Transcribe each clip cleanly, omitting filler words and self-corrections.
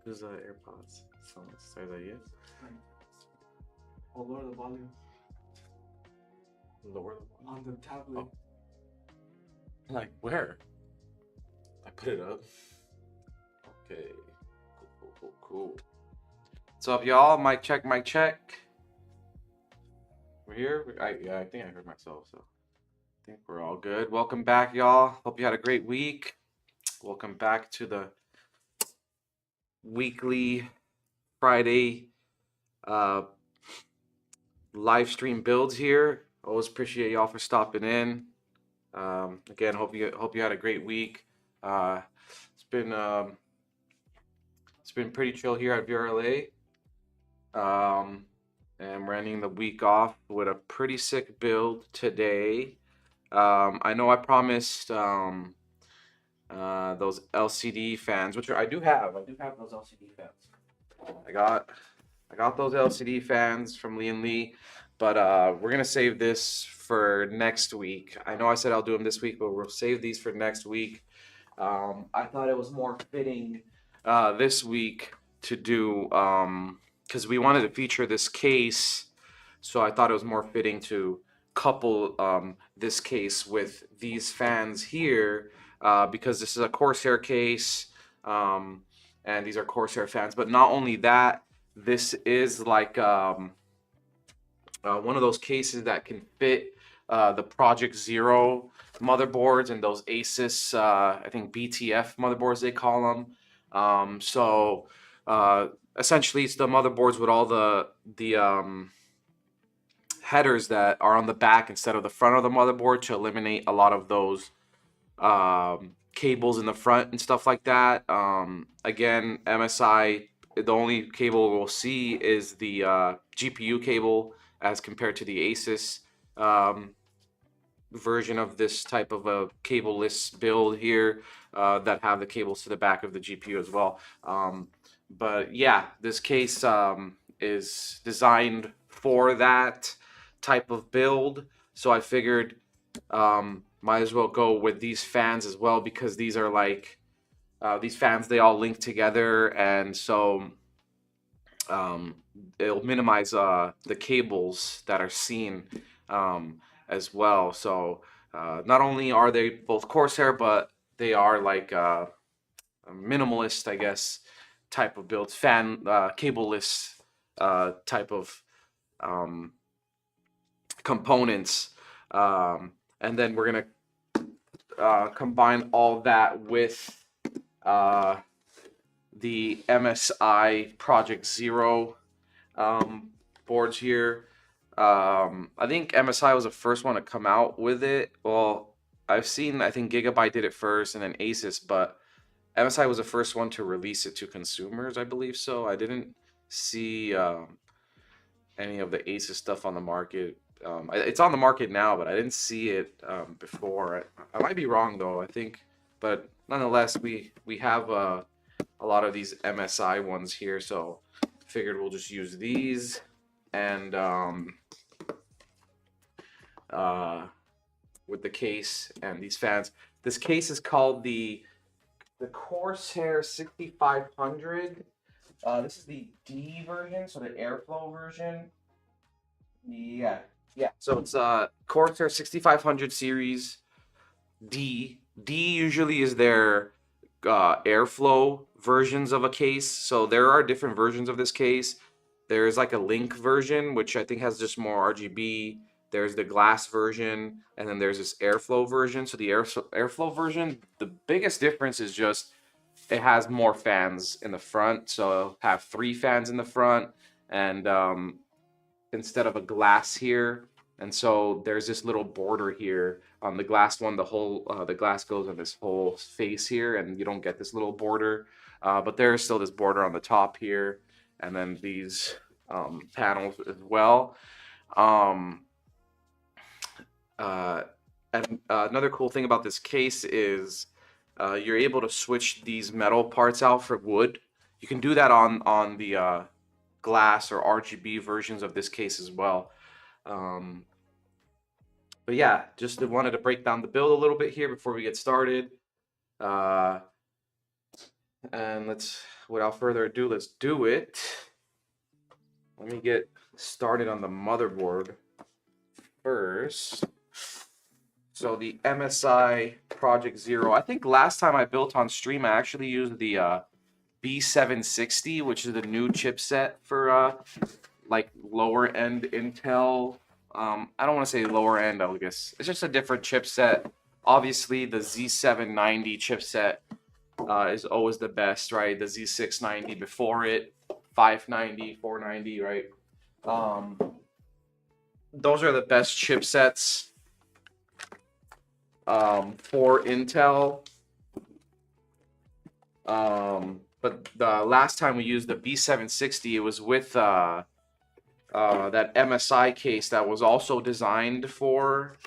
Who's AirPods? Someone says that yes. Or lower the volume Lower the on the tablet. Oh. Like where? I put it up. Okay. Cool. What's up, y'all? Mic check, mic check. We're here. I think I heard myself, so I think we're all good. Welcome back, y'all. Hope you had a great week. Welcome back to the weekly Friday live stream builds here. Always appreciate y'all for stopping in. Again, hope you had a great week. It's been pretty chill here at VRLA. And we're ending the week off with a pretty sick build today. I know I promised those LCD fans, which I do have. I do have those LCD fans. I got those LCD fans from Lee & Lee, but we're gonna save this for next week. I know I said I'll do them this week, but we'll save these for next week. I thought it was more fitting this week to do because we wanted to feature this case, so I thought it was more fitting to couple this case with these fans here because this is a Corsair case and these are Corsair fans. But not only that, this is like one of those cases that can fit the Project Zero motherboards and those ASUS, I think BTF motherboards they call them. Essentially, it's the motherboards with all the headers that are on the back instead of the front of the motherboard to eliminate a lot of those cables in the front and stuff like that. Again, MSI, the only cable we'll see is the GPU cable as compared to the ASUS version of this type of a cableless build here that have the cables to the back of the GPU as well. But yeah, this case is designed for that type of build, so I figured might as well go with these fans as well, because these are like these fans, they all link together, and so it'll minimize the cables that are seen as well. So not only are they both Corsair, but they are like a minimalist, I guess, type of builds, fan cableless type of components. And then we're gonna combine all that with the MSI Project Zero boards here. I think MSI was the first one to come out with it. Well, I think Gigabyte did it first and then ASUS, but MSI was the first one to release it to consumers, I believe so. I didn't see any of the ASUS stuff on the market. It's on the market now, but I didn't see it before. I might be wrong though, I think, but nonetheless, we have a lot of these MSI ones here, so figured we'll just use these and with the case and these fans. This case is called the Corsair 6500. This is the D version, so the airflow version. Yeah. So it's Corsair 6500 series D. D usually is their airflow versions of a case. So there are different versions of this case. There's like a link version, which I think has just more RGB. There's the glass version, and then there's this airflow version. So the airflow version, the biggest difference is just it has more fans in the front. So it'll have 3 fans in the front, and instead of a glass here. And so there's this little border here on the glass one. The whole the glass goes on this whole face here, and you don't get this little border. But there is still this border on the top here, and then these panels as well. And another cool thing about this case is you're able to switch these metal parts out for wood. You can do that on the glass or RGB versions of this case as well. But yeah, just wanted to break down the build a little bit here before we get started. And then without further ado, let's do it. Let me get started on the motherboard first. So the MSI Project Zero. I think last time I built on stream, I actually used the B760, which is the new chipset for like lower end Intel. I don't want to say lower end, I guess. It's just a different chipset. Obviously, the Z790 chipset is always the best, right? The Z690 before it, 590, 490, right? Those are the best chipsets for Intel. But the last time we used the B760, it was with that MSI case that was also designed for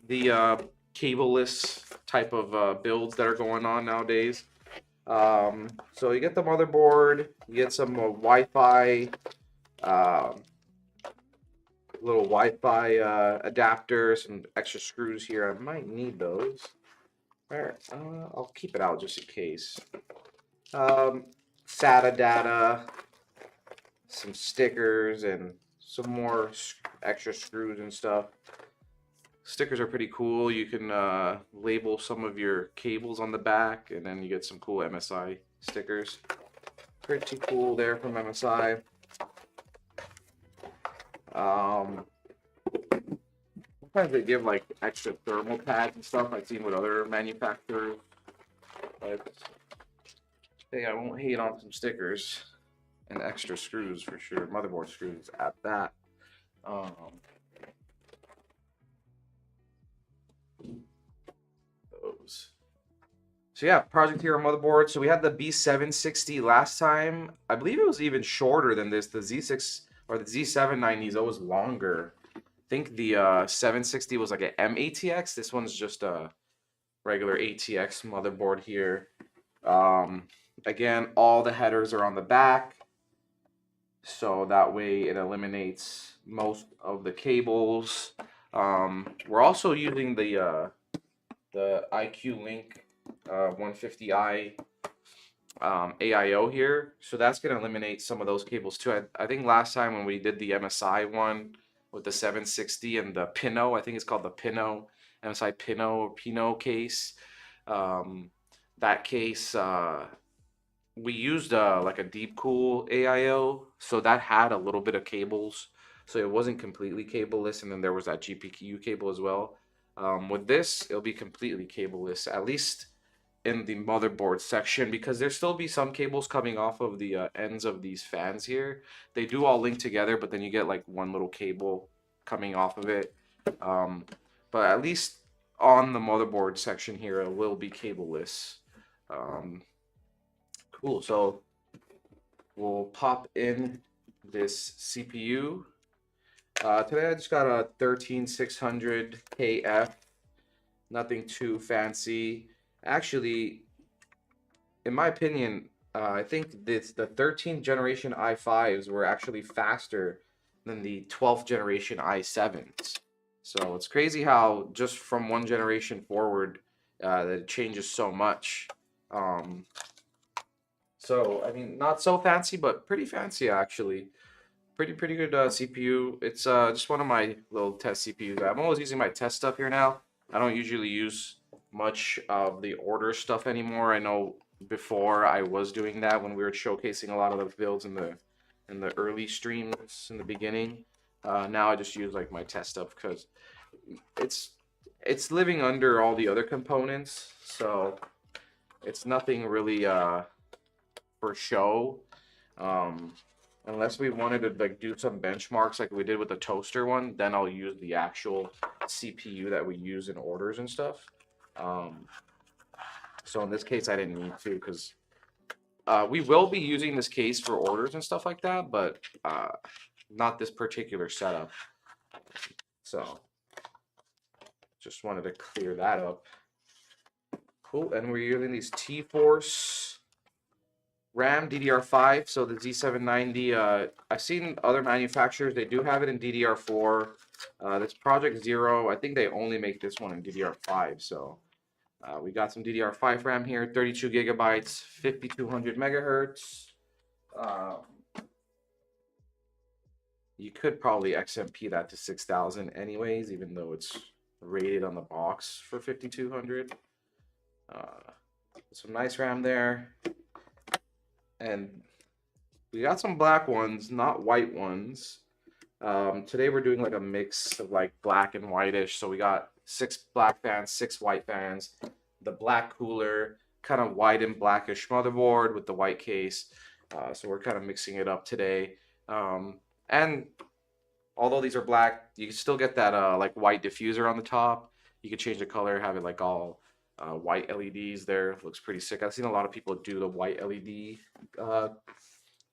the cableless type of builds that are going on nowadays. So you get the motherboard, you get some Wi-Fi, little Wi-Fi adapter, some extra screws here. I might need those. All right, I'll keep it out just in case. SATA data, some stickers, and some more extra screws and stuff. Stickers are pretty cool. You can label some of your cables on the back, and then you get some cool MSI stickers. Pretty cool there from MSI. Sometimes they give like extra thermal pads and stuff I've seen with other manufacturers. But hey, I won't hate on some stickers and extra screws for sure. Motherboard screws at that. Those. So yeah, Project Hero motherboard. So we had the B760 last time. I believe it was even shorter than this. The Z6 or the Z790 is always longer. I think the 760 was like an M-ATX. This one's just a regular ATX motherboard here. Again, all the headers are on the back, so that way it eliminates most of the cables. We're also using the ICUE Link 150i AIO here, so that's going to eliminate some of those cables too. I think last time when we did the MSI one with the 760 and the Pinot, I think it's called the Pinot, MSI Pinot or Pinot case. That case, we used like a deep cool AIO, so that had a little bit of cables, so it wasn't completely cableless, and then there was that GPU cable as well. With this, it'll be completely cableless, at least in the motherboard section, because there'll still be some cables coming off of the ends of these fans here. They do all link together, but then you get like one little cable coming off of it. But at least on the motherboard section here, it will be cableless. Cool, so we'll pop in this CPU. Today I just got a 13600KF, nothing too fancy. Actually, in my opinion, I think the 13th generation i5s were actually faster than the 12th generation i7s. So it's crazy how just from one generation forward, that it changes so much. So I mean, not so fancy, but pretty fancy actually. Pretty good CPU. It's just one of my little test CPUs. I'm always using my test stuff here now. I don't usually use much of the order stuff anymore. I know before I was doing that when we were showcasing a lot of the builds in the early streams in the beginning. Now I just use like my test stuff because it's living under all the other components, so it's nothing really for show. Unless we wanted to like do some benchmarks like we did with the toaster one, then I'll use the actual CPU that we use in orders and stuff. So in this case, I didn't need to because we will be using this case for orders and stuff like that, but not this particular setup. So just wanted to clear that up. Cool, and we're using these T-Force RAM DDR5, so the Z790. I've seen other manufacturers, they do have it in DDR4. This Project Zero, I think they only make this one in DDR5, so We got some DDR5 RAM here, 32 gigabytes, 5200 megahertz. You could probably XMP that to 6000 anyways, even though it's rated on the box for 5200. Some nice RAM there. And we got some black ones, not white ones. Today we're doing like a mix of like black and whitish. So we got 6 black fans, 6 white fans, the black cooler, kind of white and blackish motherboard with the white case. So we're kind of mixing it up today. And although these are black, you can still get that like white diffuser on the top. You can change the color, have it like all white LEDs there. Looks pretty sick. I've seen a lot of people do the white LED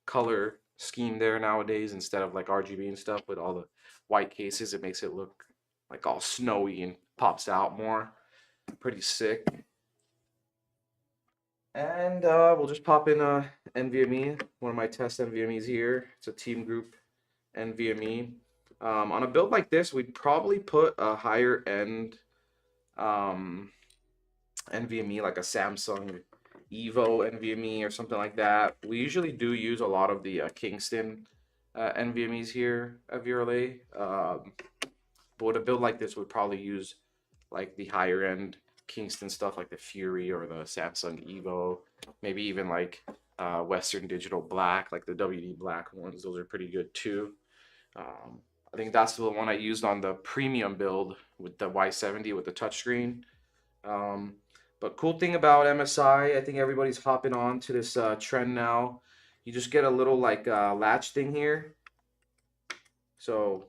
color scheme there nowadays instead of like RGB and stuff with all the white cases. It makes it look like all snowy and pops out more. Pretty sick. And we'll just pop in a NVMe, one of my test NVMe's here. It's a Team Group NVMe. On a build like this, we'd probably put a higher end NVMe, like a Samsung Evo NVMe or something like that. We usually do use a lot of the Kingston NVMe's here at VRLA. But with a build like this, we'd probably use like the higher end Kingston stuff like the Fury or the Samsung Evo. Maybe even like Western Digital Black, like the WD Black ones. Those are pretty good too. I think that's the one I used on the premium build with the Y70 with the touchscreen. But cool thing about MSI, I think everybody's hopping on to this trend now. You just get a little like latch thing here. So,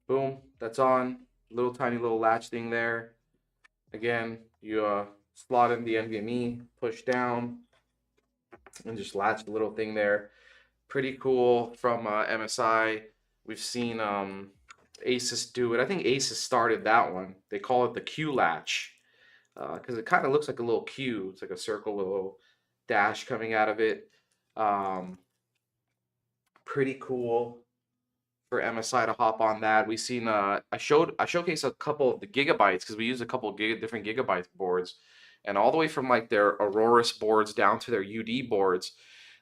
boom, that's on. Little tiny little latch thing there. Again, you slot in the NVMe, push down, and just latch the little thing there. Pretty cool from MSI. We've seen ASUS do it. I think ASUS started that one. They call it the Q latch because it kind of looks like a little Q. It's like a circle with a little dash coming out of it. Pretty cool for MSI to hop on that. We've seen I showcased a couple of the gigabytes because we used a couple of different gigabyte boards, and all the way from like their Auroras boards down to their UD boards.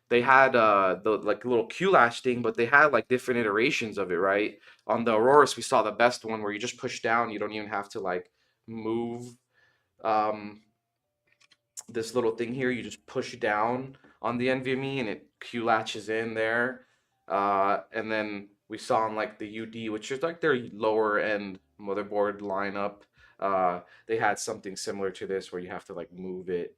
They had the like little Q latch thing, but they had like different iterations of it, right? On the Auroras, we saw the best one where you just push down. You don't even have to like move this little thing here. You just push down on the NVMe and it Q latches in there. And then we saw on like the UD, which is like their lower end motherboard lineup. They had something similar to this where you have to like move it.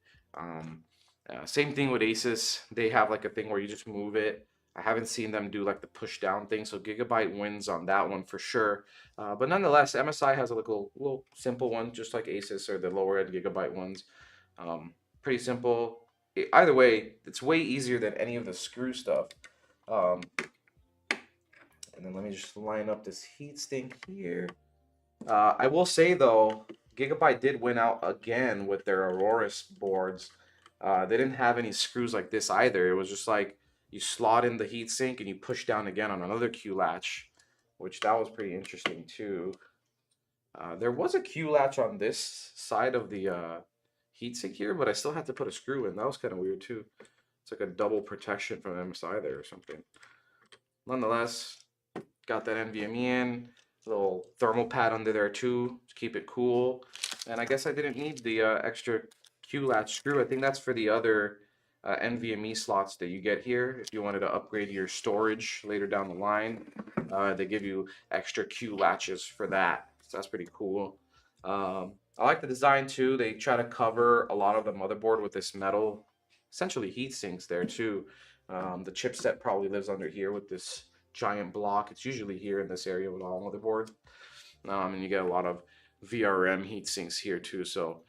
Same thing with ASUS. They have like a thing where you just move it. I haven't seen them do like the push down thing, so Gigabyte wins on that one for sure. But nonetheless, MSI has a little simple one, just like ASUS or the lower end Gigabyte ones. Pretty simple. Either way, it's way easier than any of the screw stuff. And then let me just line up this heatsink here. I will say though, Gigabyte did win out again with their Auroras boards. They didn't have any screws like this either. It was just like you slot in the heatsink and you push down again on another Q latch, which that was pretty interesting too. There was a Q latch on this side of the heatsink here, but I still had to put a screw in. That was kind of weird too. It's like a double protection from MSI there or something. Nonetheless, got that NVMe in. Little thermal pad under there too to keep it cool. And I guess I didn't need the extra Q latch screw. I think that's for the other NVMe slots that you get here. If you wanted to upgrade your storage later down the line, they give you extra Q latches for that. So that's pretty cool. I like the design too. They try to cover a lot of the motherboard with this metal, essentially heat sinks there too. The chipset probably lives under here with this giant block. It's usually here in this area with all motherboards. And you get a lot of VRM heat sinks here too. So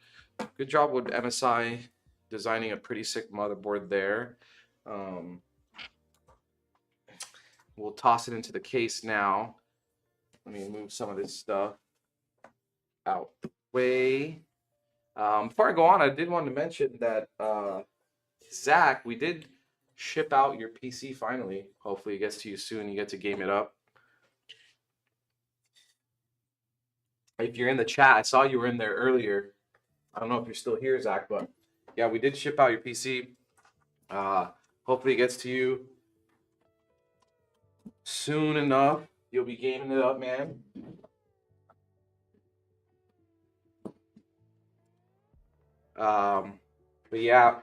good job with MSI designing a pretty sick motherboard there. We'll toss it into the case now. Let me move some of this stuff out the way. Before I go on, I did want to mention that Zach, we did ship out your PC finally. Hopefully it gets to you soon. You get to game it up. If you're in the chat, I saw you were in there earlier. I don't know if you're still here, Zach, but yeah, we did ship out your PC. Hopefully it gets to you soon enough. You'll be gaming it up, man. But yeah,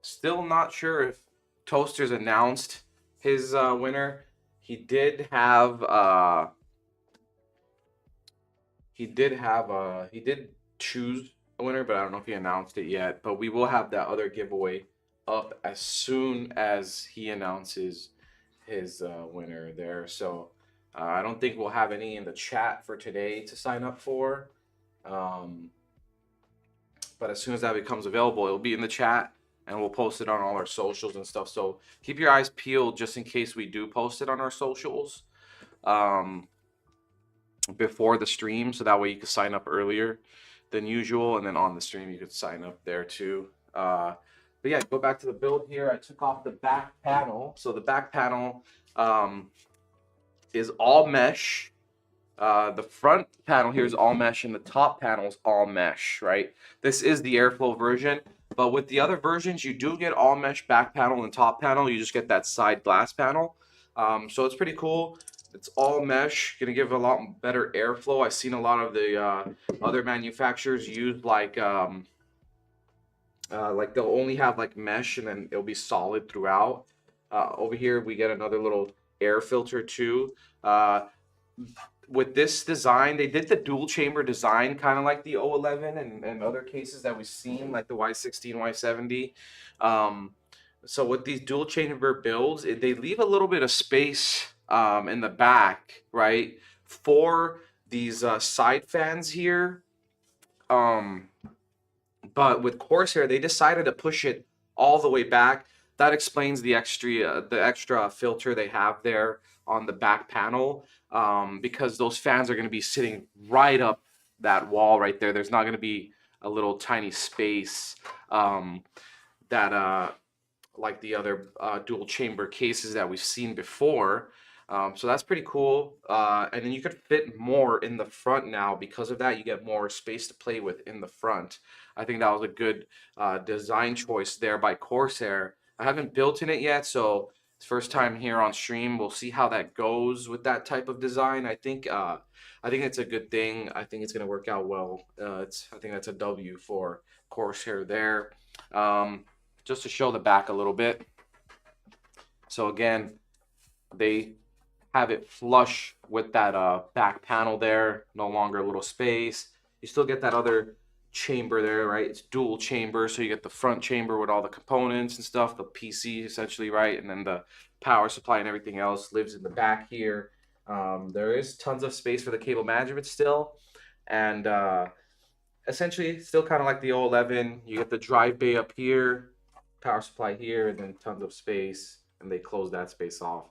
still not sure if Toaster's announced his winner. He did choose a winner, but I don't know if he announced it yet. But we will have that other giveaway up as soon as he announces his winner there. So I don't think we'll have any in the chat for today to sign up for. But as soon as that becomes available, it'll be in the chat and we'll post it on all our socials and stuff. So keep your eyes peeled just in case we do post it on our socials before the stream. So that way you can sign up earlier than usual. And then on the stream, you could sign up there too. But yeah, go back to the build here. I took off the back panel. So the back panel is all mesh. The front panel here is all mesh and the top panel is all mesh, right? This is the airflow version, but with the other versions, you do get all mesh back panel and top panel. You just get that side glass panel. So it's pretty cool. It's all mesh, gonna give a lot better airflow. I've seen a lot of the other manufacturers use like they'll only have like mesh and then it'll be solid throughout. Over here, we get another little air filter too. With this design, they did the dual chamber design, kind of like the O11 and other cases that we've seen, like the Y16, Y70. So with these dual chamber builds, they leave a little bit of space in the back, right, for these side fans here. But with Corsair, they decided to push it all the way back. That explains the extra filter they have there on the back panel, because those fans are going to be sitting right up that wall right there. There's not going to be a little tiny space that like the other dual chamber cases that we've seen before. So that's pretty cool. And then you could fit more in the front now. Because of that, you get more space to play with in the front. I think that was a good design choice there by Corsair. I haven't built in it yet, so it's first time here on stream. We'll see how that goes with that type of design. I think it's a good thing. I think it's gonna work out well. I think that's a W for Corsair there. Just to show the back a little bit. So again, they have it flush with that back panel there. No longer a little space. You still get that other chamber there, right? It's dual chamber, so you get the front chamber with all the components and stuff, the PC essentially, right? And then the power supply and everything else lives in the back here. There is tons of space for the cable management still, and essentially still kind of like the O11. You get the drive bay up here, power supply here, and then tons of space, and they close that space off,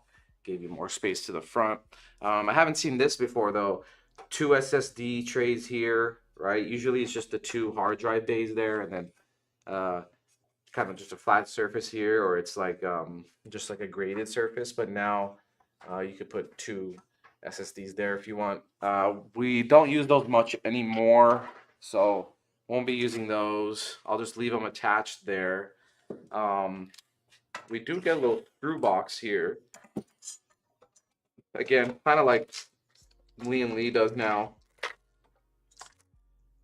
gave you more space to the front. I haven't seen this before though. 2 SSD trays here, right? Usually it's just the 2 hard drive bays there, and then kind of just a flat surface here, or it's like just like a graded surface. But now you could put 2 SSDs there if you want. We don't use those much anymore, so won't be using those. I'll just leave them attached there. We do get a little screw box here. Again, kind of like Liam Lee does now.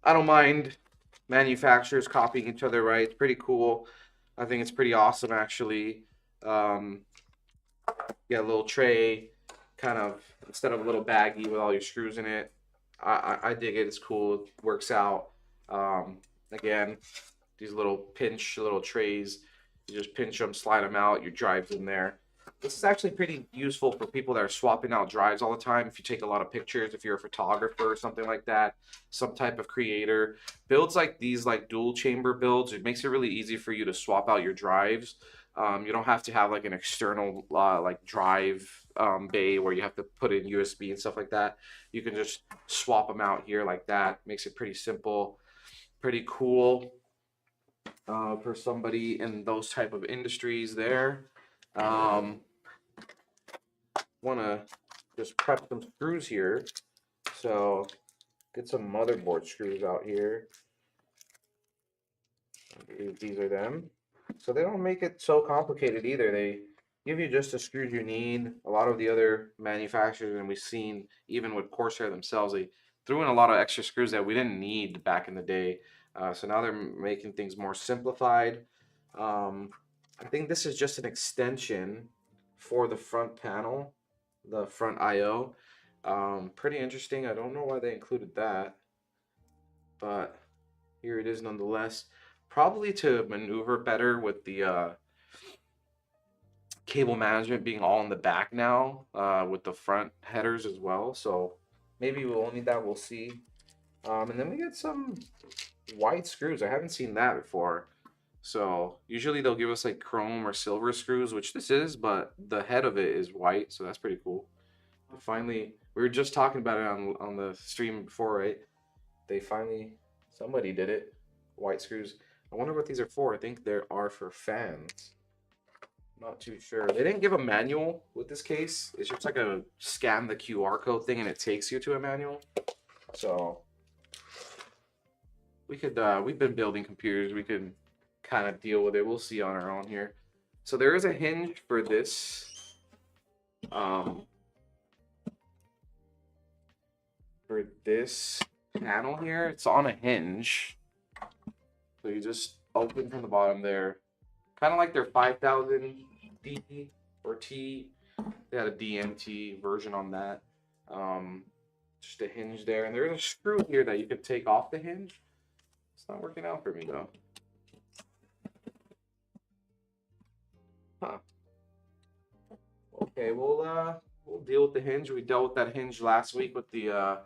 I don't mind manufacturers copying each other, right? It's pretty cool. I think it's pretty awesome, actually. Yeah, a little tray, kind of, instead of a little baggie with all your screws in it. I dig it. It's cool. It works out. Again, these little little trays. You just pinch them, slide them out, your drive's in there. This is actually pretty useful for people that are swapping out drives all the time. If you take a lot of pictures, if you're a photographer or something like that, some type of creator. Builds like these, like dual chamber builds, it makes it really easy for you to swap out your drives. You don't have to have like an external like drive bay where you have to put in USB and stuff like that. You can just swap them out here like that. Makes it pretty simple, pretty cool for somebody in those type of industries there. Want to just prep some screws here, so get some motherboard screws out here. These are them. So they don't make it so complicated either. They give you just the screws you need. A lot of the other manufacturers, and we've seen even with Corsair themselves, they threw in a lot of extra screws that we didn't need back in the day. So now they're making things more simplified. I think this is just an extension for the front panel, the front I/O. Pretty interesting. I don't know why they included that, but here it is nonetheless. Probably to maneuver better with the cable management being all in the back now, with the front headers as well. So maybe we'll only that we'll see. And then we get some white screws. I haven't seen that before. So usually they'll give us like chrome or silver screws, which this is, but the head of it is white, so that's pretty cool. But finally, we were just talking about it on the stream before, right? They finally, somebody did it. White screws. I wonder what these are for. I think they are for fans. Not too sure. They didn't give a manual with this case. It's just like a scan the QR code thing and it takes you to a manual. So we could we've been building computers. We could kind of deal with it. We'll see on our own here. So there is a hinge for this. For this panel here, it's on a hinge. So you just open from the bottom there. Kind of like their 5000D or T. They had a DMT version on that. Just a hinge there. And there's a screw here that you can take off the hinge. It's not working out for me though. Huh. Okay, we'll deal with the hinge. We dealt with that hinge last week with the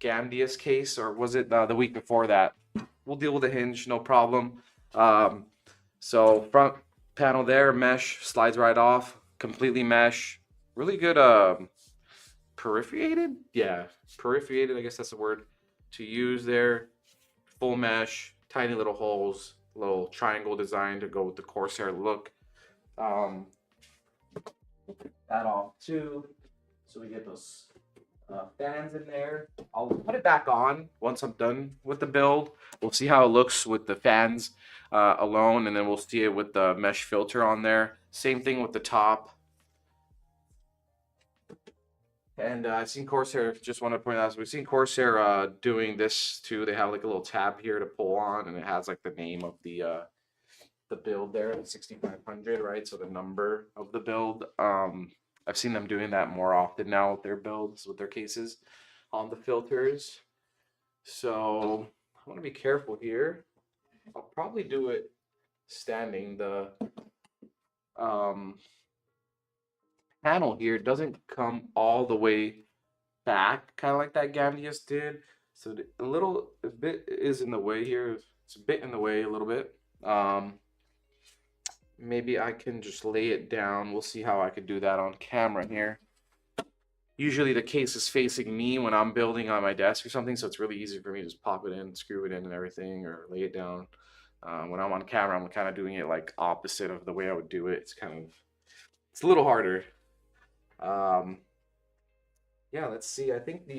Gamdius case, or was it the week before that? We'll deal with the hinge, no problem. So front panel there, mesh, slides right off, completely mesh. Really good perforated? Yeah, perforated, I guess that's the word to use there. Full mesh, tiny little holes, little triangle design to go with the Corsair look. That off too. So we get those fans in there. I'll put it back on once I'm done with the build. We'll see how it looks with the fans alone, and then we'll see it with the mesh filter on there. Same thing with the top. And I've seen Corsair, just want to point out, so we've seen Corsair doing this too. They have like a little tab here to pull on, and it has like the name of the build there, the 6500, right? So the number of the build. I've seen them doing that more often now with their builds, with their cases on the filters. So I want to be careful here. I'll probably do it standing. The panel here doesn't come all the way back, kind of like that Gamdius did. So a bit is in the way here. It's a bit in the way a little bit. Maybe I can just lay it down. We'll see how I could do that on camera here. Usually the case is facing me when I'm building on my desk or something, so it's really easy for me to just pop it in, screw it in and everything, or lay it down. When I'm on camera, I'm kind of doing it like opposite of the way I would do it. It's a little harder. Yeah, let's see. I think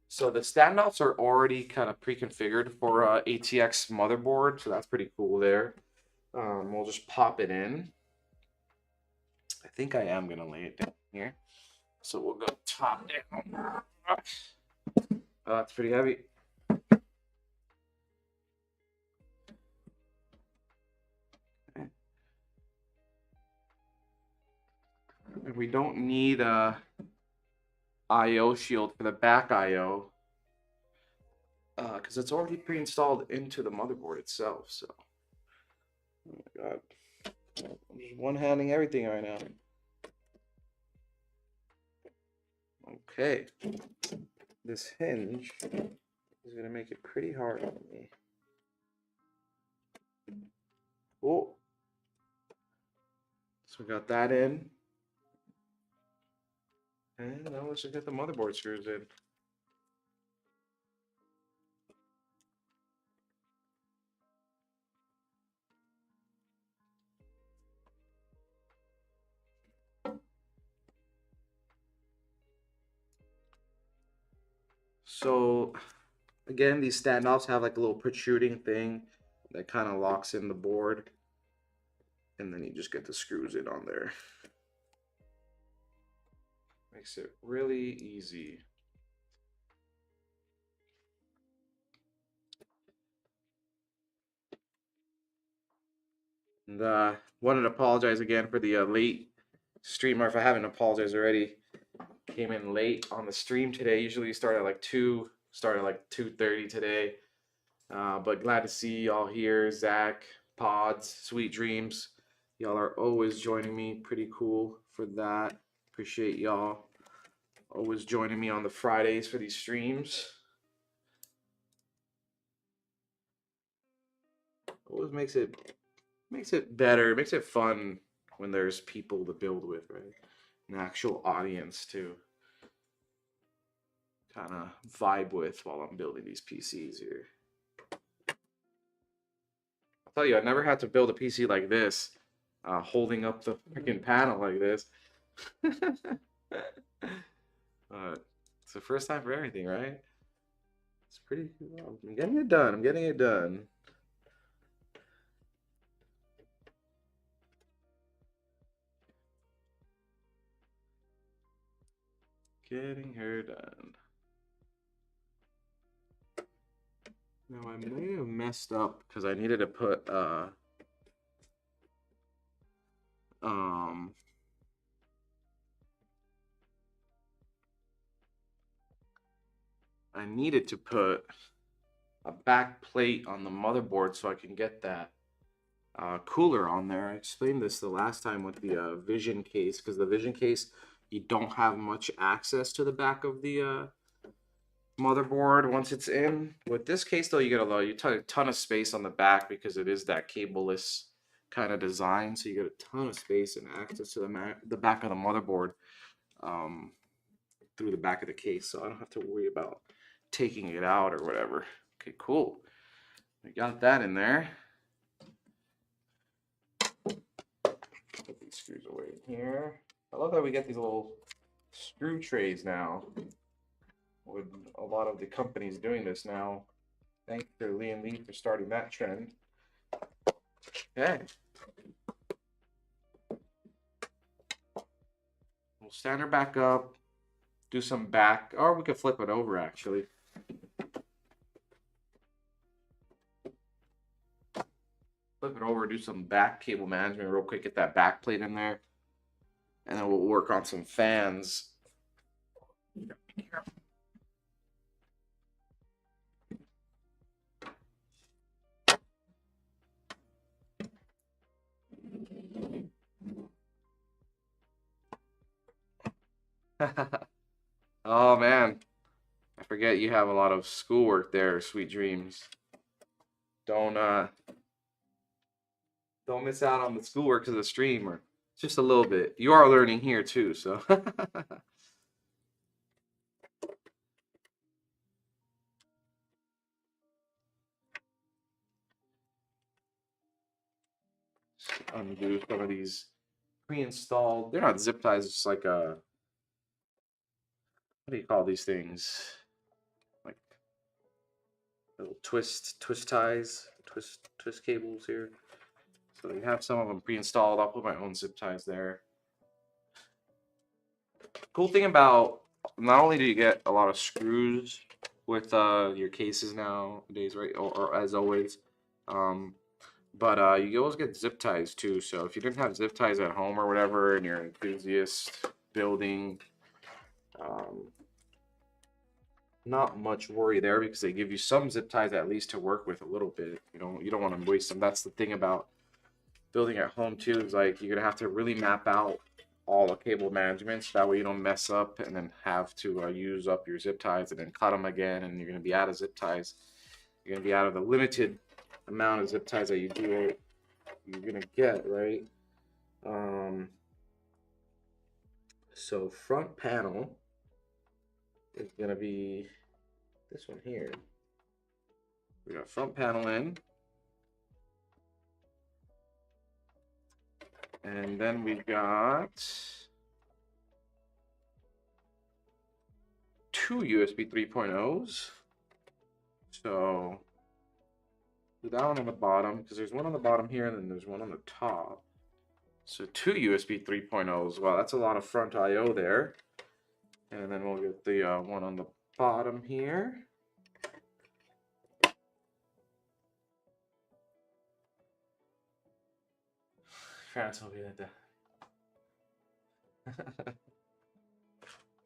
so the standoffs are already kind of pre-configured for ATX motherboard, so that's pretty cool there. We'll just pop it in. I think I am gonna lay it down here. So we'll go top down. Oh, that's pretty heavy. Okay. And we don't need a IO shield for the back IO because it's already pre-installed into the motherboard itself. So, oh my god, I'm one-handing everything right now. Okay, this hinge is gonna make it pretty hard on me. Oh, so we got that in, and now let's just get the motherboard screws in. So again, these standoffs have like a little protruding thing that kind of locks in the board, and then you just get the screws in on there. Makes it really easy. And wanted to apologize again for the late stream, or if I haven't apologized already. Came in late on the stream today. Usually we start at like 2, started like 2:30 today. But glad to see y'all here. Zach, Pods, Sweet Dreams. Y'all are always joining me. Pretty cool for that. Appreciate y'all always joining me on the Fridays for these streams. Always makes it better. It makes it fun when there's people to build with, right? An actual audience to kind of vibe with while I'm building these PCs here. I'll tell you, I never had to build a PC like this, holding up the freaking panel like this. It's the first time for everything, right? It's pretty cool. I'm getting it done. I'm getting it done. Getting her done. Now I may have messed up because I needed to put I needed to put a back plate on the motherboard so I can get that cooler on there. I explained this the last time with the Vision case, because the Vision case, you don't have much access to the back of the motherboard once it's in. With this case though, you get a ton of space on the back because it is that cableless kind of design, so you get a ton of space and access to the back of the motherboard through the back of the case, so I don't have to worry about taking it out or whatever. Okay, cool. We got that in there. Put these screws away in here. I love that we get these little screw trays now, with a lot of the companies doing this now. Thank you to Lee and Lee for starting that trend. Okay. We'll stand her back up, do some back, or we could flip it over actually. Flip it over, do some back cable management real quick, get that back plate in there, and then we'll work on some fans. Oh man, I forget you have a lot of schoolwork there, Sweet Dreams. Don't miss out on the schoolwork of the stream, or just a little bit. You are learning here too, so. Undo some of these pre-installed. They're not zip ties. It's like a, what do you call these things? Like little twist ties, twist cables here. So they have some of them pre-installed. I'll put my own zip ties there. Cool thing about, not only do you get a lot of screws with your cases nowadays, right? Or as always, but you always get zip ties too. So if you didn't have zip ties at home or whatever, and you're an enthusiast building, not much worry there, because they give you some zip ties at least to work with a little bit. You don't want to waste them. That's the thing about building at home too, is like you're gonna have to really map out all the cable management, so that way you don't mess up and then have to use up your zip ties and then cut them again, and you're gonna be out of zip ties. You're gonna be out of the limited amount of zip ties that you're gonna get, right? So front panel is gonna be this one here. We got front panel in, and then we've got 2 USB 3.0s. So that one on the bottom, because there's one on the bottom here and then there's one on the top. So 2 USB 3.0s. Wow, that's a lot of front I/O there. And then we'll get the one on the bottom here. France will be like that.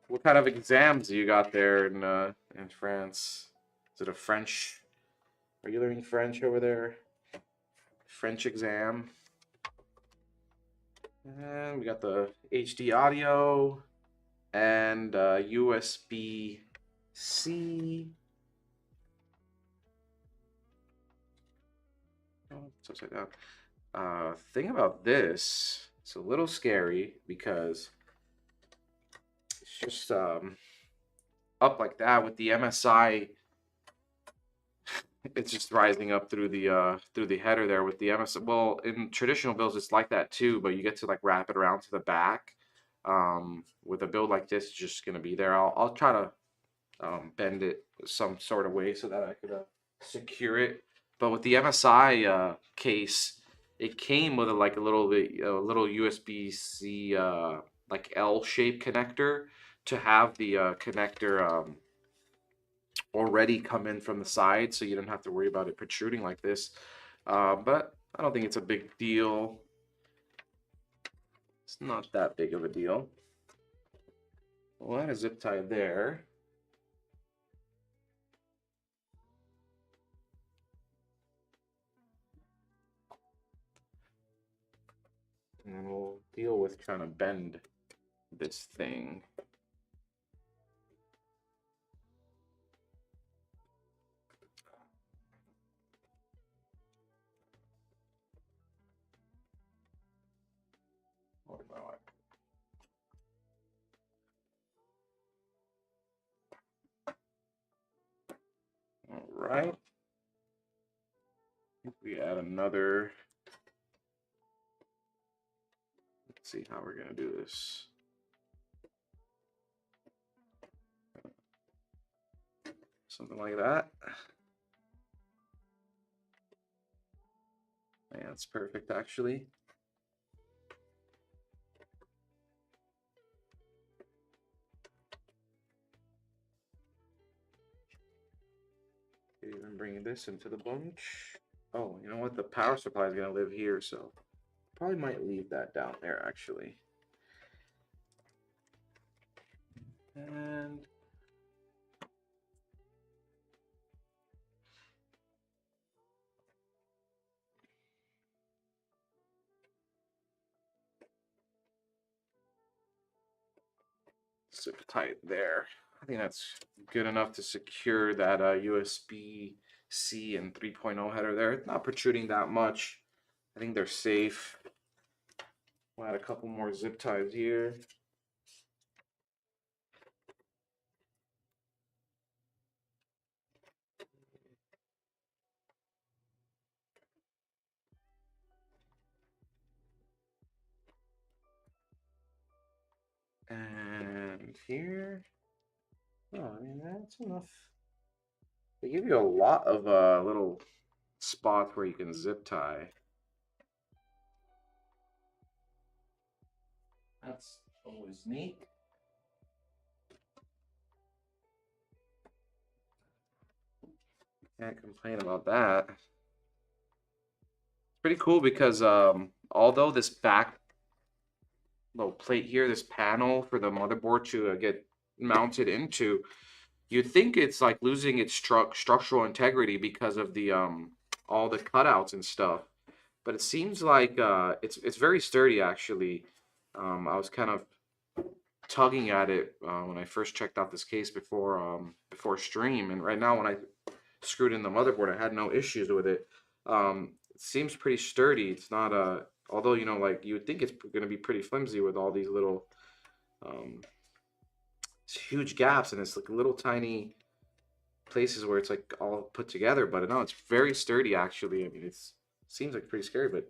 What kind of exams do you got there in France? Is it a French? Are you learning French over there? French exam. And we got the HD audio and USB-C. Oh, it's upside down. Thing about this, it's a little scary because it's just up like that with the MSI. It's just rising up through the header there with the MSI. Well, in traditional builds, it's like that too, but you get to like wrap it around to the back. With a build like this, it's just gonna be there. I'll try to bend it some sort of way so that I could secure it. But with the MSI case, it came with a little USB-C like L-shaped connector to have the connector already come in from the side, so you don't have to worry about it protruding like this. But I don't think it's a big deal. It's not that big of a deal. Well, that is zip tied there. And then we'll deal with trying to bend this thing. All right. We add another. Let's see how we're gonna do this. Something like that. Yeah, that's perfect actually. Even bring this into the bunch. Oh, you know what? The power supply is gonna live here, so probably might leave that down there actually. And zip tight there. I think that's good enough to secure that USB-C and 3.0 header there. It's not protruding that much. I think they're safe. We'll add a couple more zip ties here. And here. Oh, I mean, that's enough. They give you a lot of little spots where you can zip tie. That's always neat. Can't complain about that. It's pretty cool because although this back little plate here, this panel for the motherboard to get mounted into, you'd think it's like losing its structural integrity because of the all the cutouts and stuff. But it seems like it's very sturdy actually. I was kind of tugging at it when I first checked out this case before stream, and right now when I screwed in the motherboard, I had no issues with it. It seems pretty sturdy. It's not although you know, like you would think it's going to be pretty flimsy with all these little huge gaps, and it's like little tiny places where it's like all put together. But no, it's very sturdy actually. I mean, it seems like pretty scary, but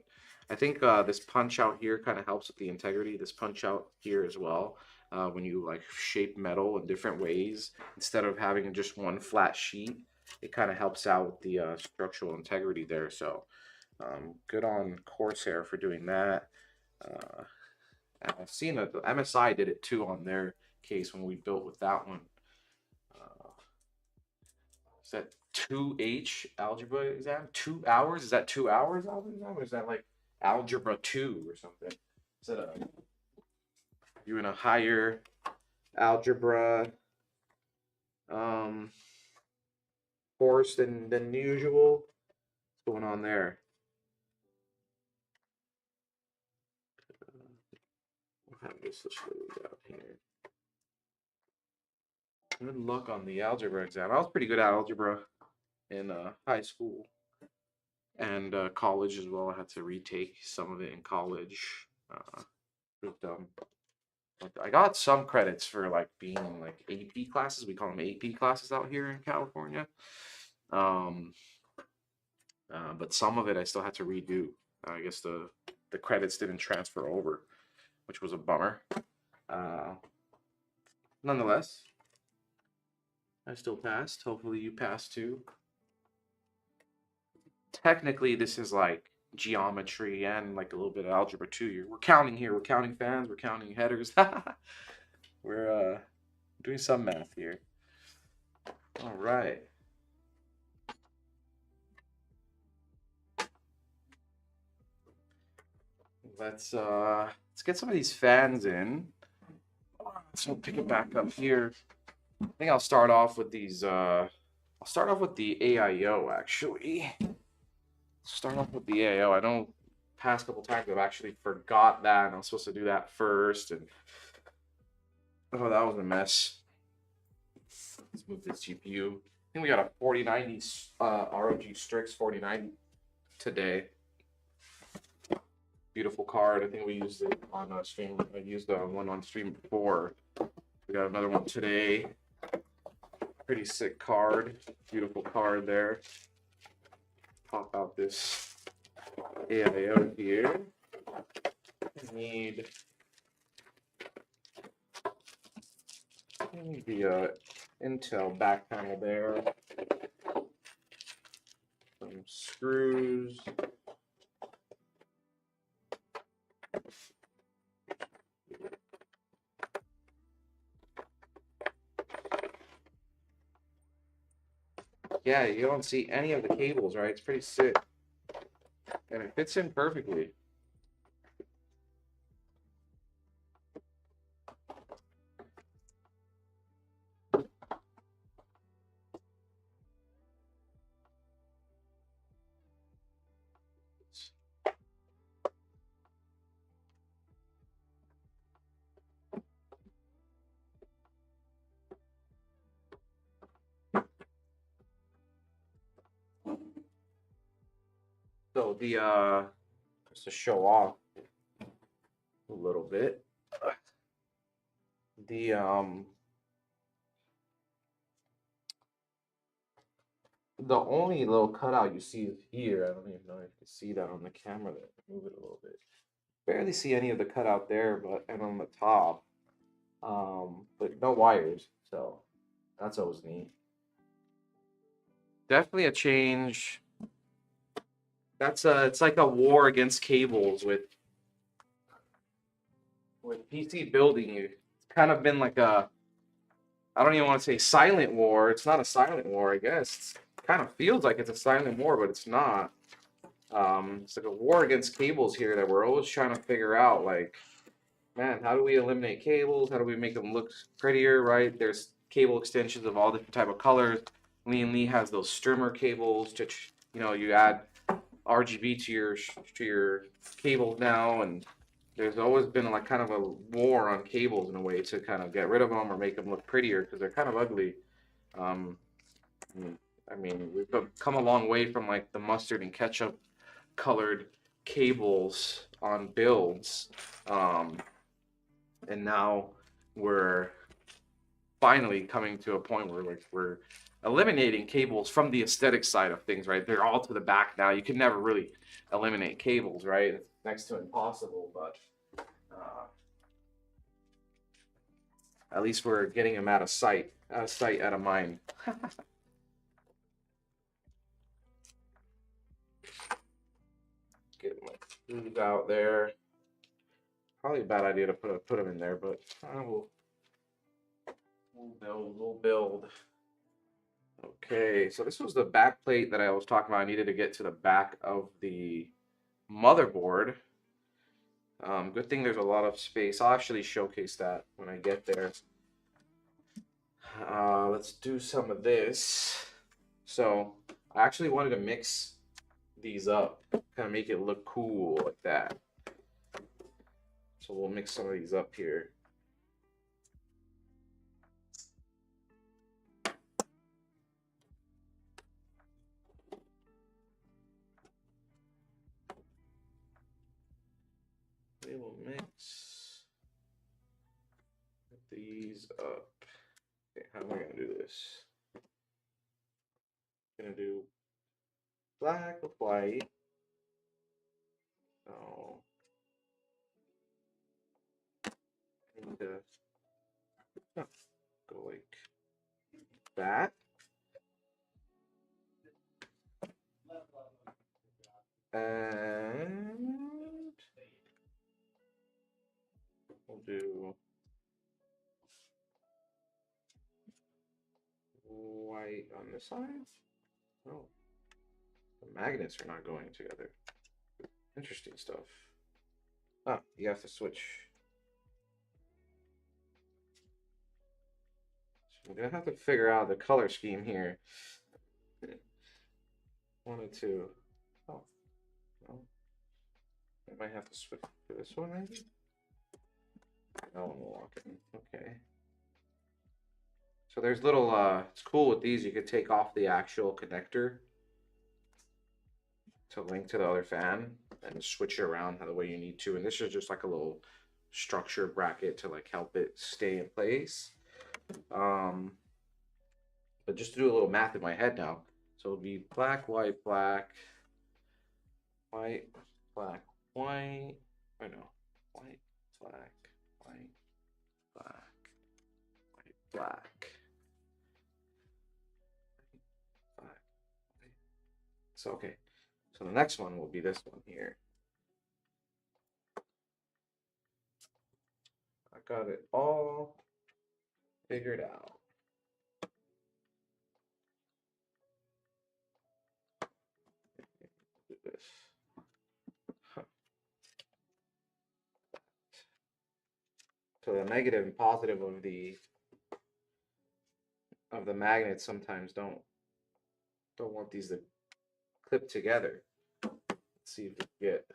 I think this punch out here kind of helps with the integrity. This punch out here as well. When you like shape metal in different ways instead of having just one flat sheet. it kind of helps out with the structural integrity there. So good on Corsair for doing that. And I've seen that the MSI did it too on their case when we built with that one. Is that 2H algebra exam? 2 hours? Is that 2 hours algebra exam? Or is that like algebra 2 or something? Is that you in a higher algebra course than usual? What's going on there? We'll have this out here. Good luck on the algebra exam. I was pretty good at algebra in high school and college as well. I had to retake some of it in college. I got some credits for like being in like AP classes. We call them AP classes out here in California. But some of it I still had to redo. I guess the credits didn't transfer over, which was a bummer. Nonetheless, I still passed. Hopefully you passed too. Technically, this is like geometry and like a little bit of algebra too. We're counting here. We're counting fans. We're counting headers. We're doing some math here. All right. Let's get some of these fans in. So pick it back up here. I think I'll start off with these. I'll start off with the AIO actually. Start off with the AIO. I know past couple times I've actually forgot that, and I'm supposed to do that first, and oh, that was a mess. Let's move this GPU. I think we got a 4090 ROG Strix 4090 today. Beautiful card. I think we used it on a stream. I used one on stream before. We got another one today. Pretty sick card. Beautiful card there. Pop out this AIO here. I need the Intel back panel there. Some screws. Yeah, you don't see any of the cables, right? It's pretty sick. And it fits in perfectly. So the just to show off a little bit, the only little cutout you see is here. I don't even know if you can see that on the camera there. Move it a little bit. Barely see any of the cutout there, but and on the top. But no wires, so that's always neat. Definitely a change. That's it's like a war against cables with PC building. It's kind of been like a, I don't even want to say silent war. It's not a silent war, I guess. It kind of feels like it's a silent war, but it's not. It's like a war against cables here that we're always trying to figure out, like, man, how do we eliminate cables? How do we make them look prettier, right? There's cable extensions of all different type of colors. Lee has those strimmer cables to, you know, you add RGB to your cables now, and there's always been like kind of a war on cables in a way to kind of get rid of them or make them look prettier because they're kind of ugly. I mean, we've come a long way from like the mustard and ketchup colored cables on builds, and now we're finally coming to a point where like we're eliminating cables from the aesthetic side of things, right? They're all to the back now. You can never really eliminate cables, right? It's next to impossible, but at least we're getting them out of sight, out of mind. Get my food out there. Probably a bad idea to put them in there, but we'll build. We'll build. Okay, so this was the back plate that I was talking about. I needed to get to the back of the motherboard. Good thing there's a lot of space. I'll actually showcase that when I get there. Let's do some of this. So I actually wanted to mix these up, kind of make it look cool like that. So we'll mix some of these up here. We will mix these up. Okay, how am I gonna do this? I'm gonna do black with white. So I need to go like that. And we'll do white on this side. Oh, the magnets are not going together. Interesting stuff. Ah, you have to switch. So we're gonna have to figure out the color scheme here. 1 and 2. Oh, no. I might have to switch to this one, maybe. No one will walk in. Okay. So there's little. It's cool with these. You could take off the actual connector to link to the other fan and switch it around the way you need to. And this is just like a little structure bracket to like help it stay in place. But just to do a little math in my head now. So it'll be black, white, black, white, black, white. I know. White, black, white, black, white, black. Black, white. So okay. So the next one will be this one here. I got it all figured out. Do this. Huh. So the negative and positive of the magnets sometimes don't want these to clip together. Let's see if we can get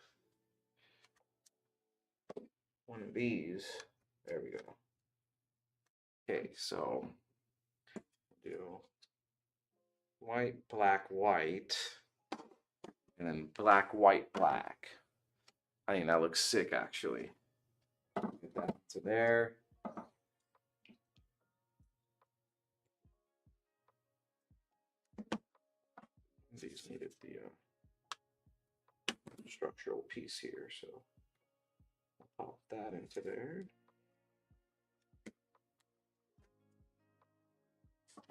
one of these. There we go. Okay, so do white, black, white, and then black, white, black. I think that looks sick, actually. Get that to there. These needed the structural piece here, so I'll pop that into there.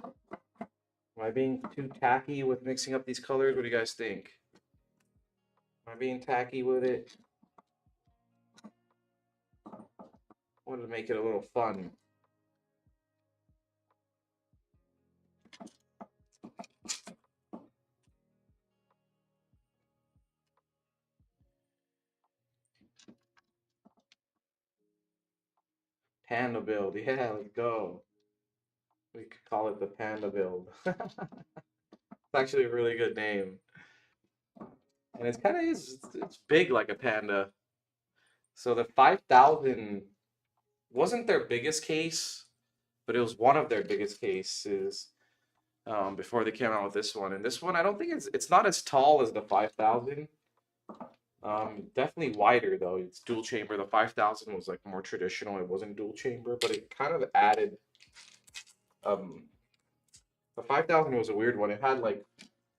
Am I being too tacky with mixing up these colors? What do you guys think? Am I being tacky with it? I wanted to make it a little fun. Panda build, yeah, let's go. We could call it the Panda build. It's actually a really good name. And it's kind of it's big like a panda. So the 5000 wasn't their biggest case, but it was one of their biggest cases before they came out with this one. And this one, I don't think it's not as tall as the 5000. Definitely wider though. It's dual chamber. The 5000 was like more traditional. It wasn't dual chamber, but it kind of added. The 5000 was a weird one. It had like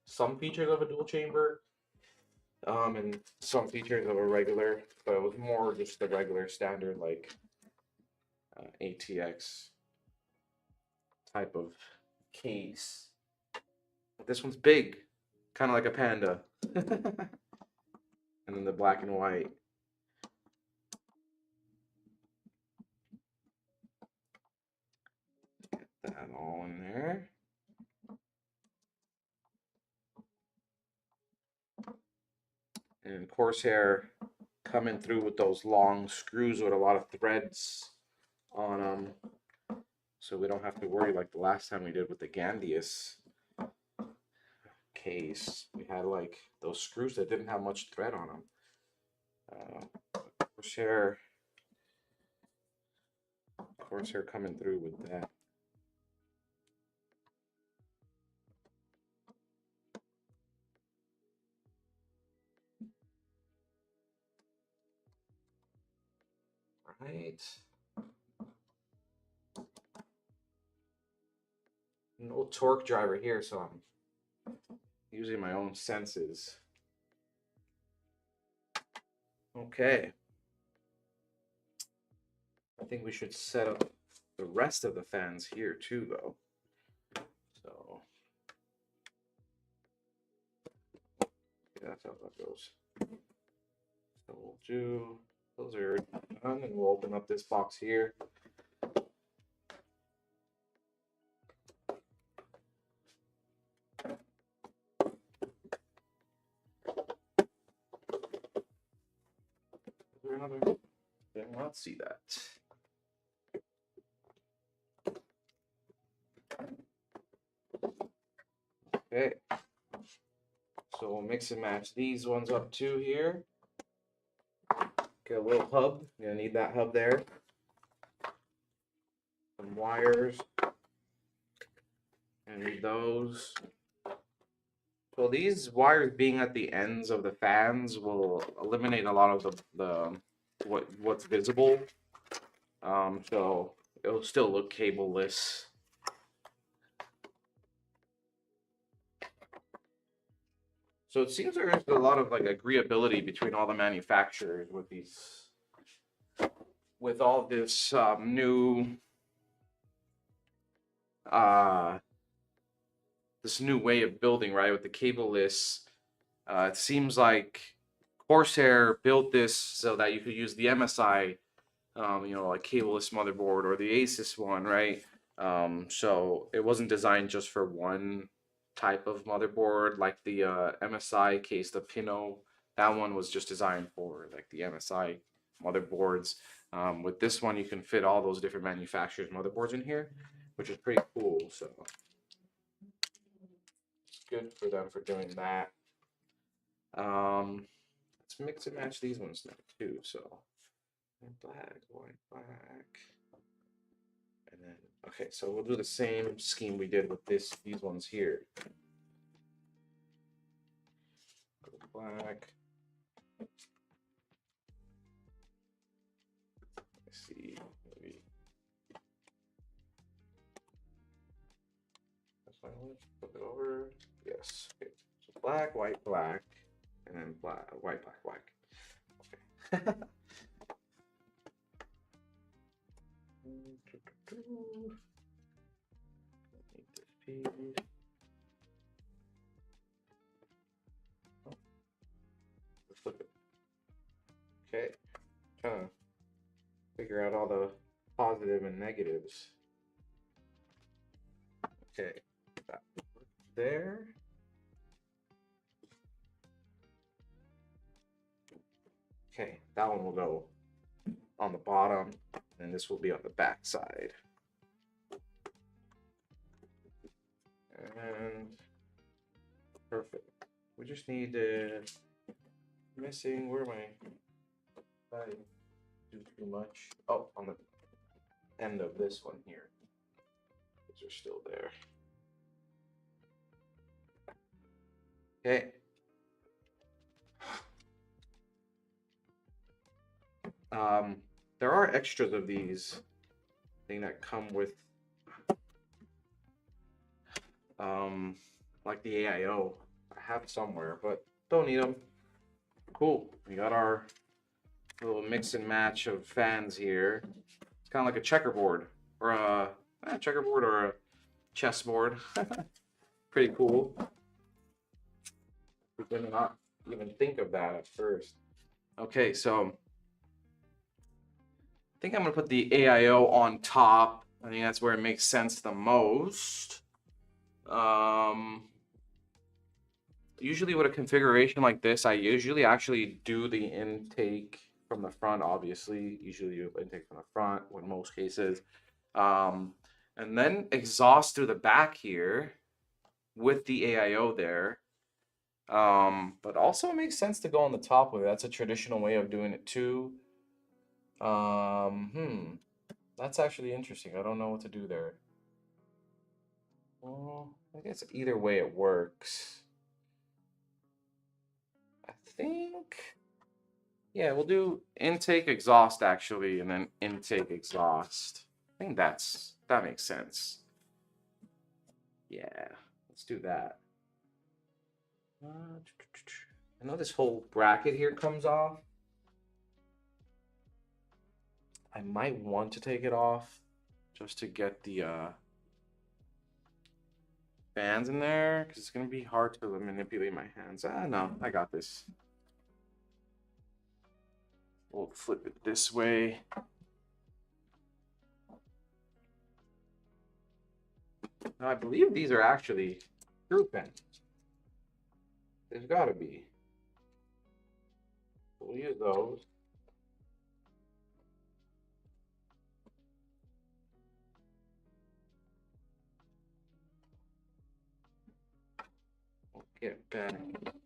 some features of a dual chamber, and some features of a regular, but it was more just the regular standard like ATX type of case. But this one's big, kind of like a panda. and then the black and white. Get that all in there. And Corsair coming through with those long screws with a lot of threads on them, so we don't have to worry like the last time we did with the Gandius case. We had like those screws that didn't have much thread on them. Corsair coming through with that. Right. No torque driver here, so I'm using my own senses. Okay. I think we should set up the rest of the fans here too, though. So yeah, that's how that goes. So we'll do, those are done, and we'll open up this box here. Is there another? Did not see that. Okay, so we'll mix and match these ones up too here. Get a little hub. You're gonna need that hub there. Some wires. And need those. So these wires being at the ends of the fans will eliminate a lot of the what's visible. So it'll still look cableless. So it seems there's a lot of like agreeability between all the manufacturers with these, with all this new way of building, right? With the cableless, it seems like Corsair built this so that you could use the MSI, you know, like cableless motherboard, or the ASUS one, right? So it wasn't designed just for one type of motherboard, like the MSI case, the Pinot. That one was just designed for like the MSI motherboards. With this one, you can fit all those different manufacturers' motherboards in here, which is pretty cool. So it's good for them for doing that. Let's mix and match these ones now too. So black, white, black. And then, okay, so we'll do the same scheme we did with these ones here. Go black. Let's see, maybe. That's fine. Flip it over. Yes. Okay. So black, white, black, and then black, white, black, white. Okay. Flip it. Okay, trying to figure out all the positive and negatives. Okay, that there. Okay, that one will go on the bottom, and this will be on the back side. And perfect. We just need missing, where am I do too much? Oh, on the end of this one here. These are still there. Okay. There are extras of these thing that come with like the AIO. I have it somewhere, but don't need them. Cool. We got our little mix and match of fans here. It's kind of like a checkerboard, or a checkerboard, or a chessboard. Pretty cool. We're not even think of that at first. Okay, so I think I'm gonna put the AIO on top. I think that's where it makes sense the most. Usually with a configuration like this, I usually actually do the intake from the front, obviously. Usually you intake from the front in most cases. And then exhaust through the back here with the AIO there. But also it makes sense to go on the top with it. That's a traditional way of doing it too. That's actually interesting. I don't know what to do there. Well, I guess either way it works. I think, yeah, we'll do intake exhaust actually, and then intake exhaust. I think that makes sense. Yeah, let's do that. I know this whole bracket here comes off. I might want to take it off just to get the fans in there, because it's going to be hard to manipulate my hands. No, I got this. We'll flip it this way. Now, I believe these are actually screw pins. There's got to be. We'll use those. We'll get back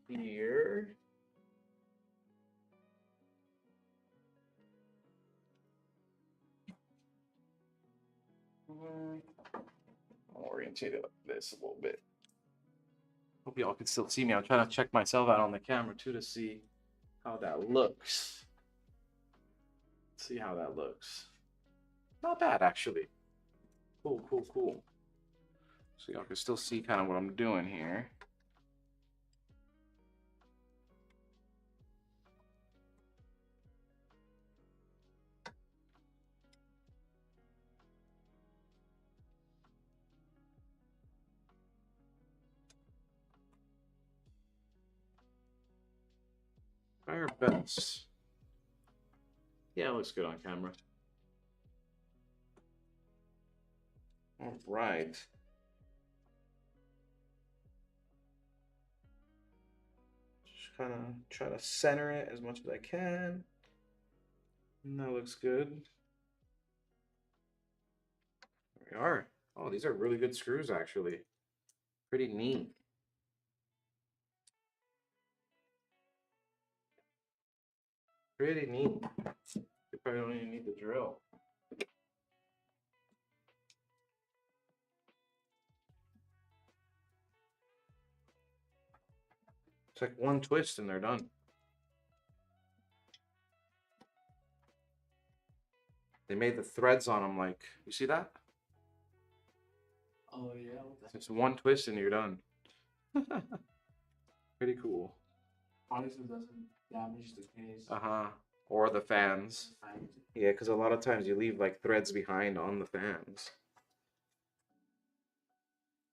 here. I'll orientate it like this a little bit. Hope y'all can still see me. I'm trying to check myself out on the camera too to see how that looks. See how that looks. Not bad, actually. Cool, cool, cool. So y'all can still see kind of what I'm doing here. Try our best. Yeah, it looks good on camera. All right. Just kind of try to center it as much as I can. And that looks good. There we are. Oh, these are really good screws, actually. Pretty neat. Pretty neat. You probably don't even need the drill. It's like one twist and they're done. They made the threads on them like, you see that? Oh yeah. It's one twist and you're done. Pretty cool. Honestly, doesn't damage the case. Or the fans. Yeah, because a lot of times you leave like threads behind on the fans.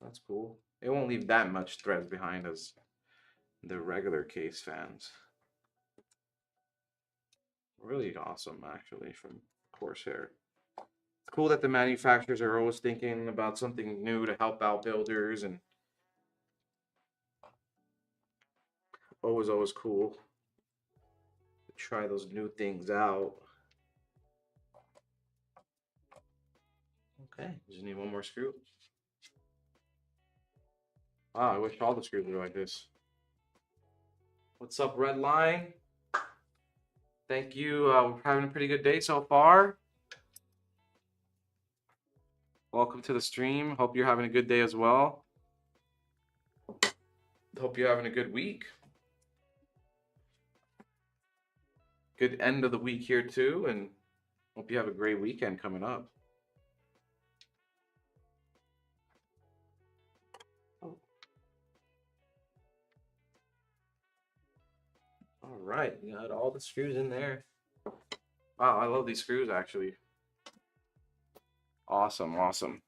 That's cool. It won't leave that much threads behind as the regular case fans. Really awesome, actually, from Corsair. It's cool that the manufacturers are always thinking about something new to help out builders, and always cool to try those new things out. Okay, just need one more screw. Wow, I wish all the screws were like this. What's up, Red Line? Thank you. We're having a pretty good day so far. Welcome to the stream. Hope you're having a good day as well. Hope you're having a good week. Good end of the week here too, and hope you have a great weekend coming up. All right, you got all the screws in there. Wow, I love these screws actually. Awesome, awesome.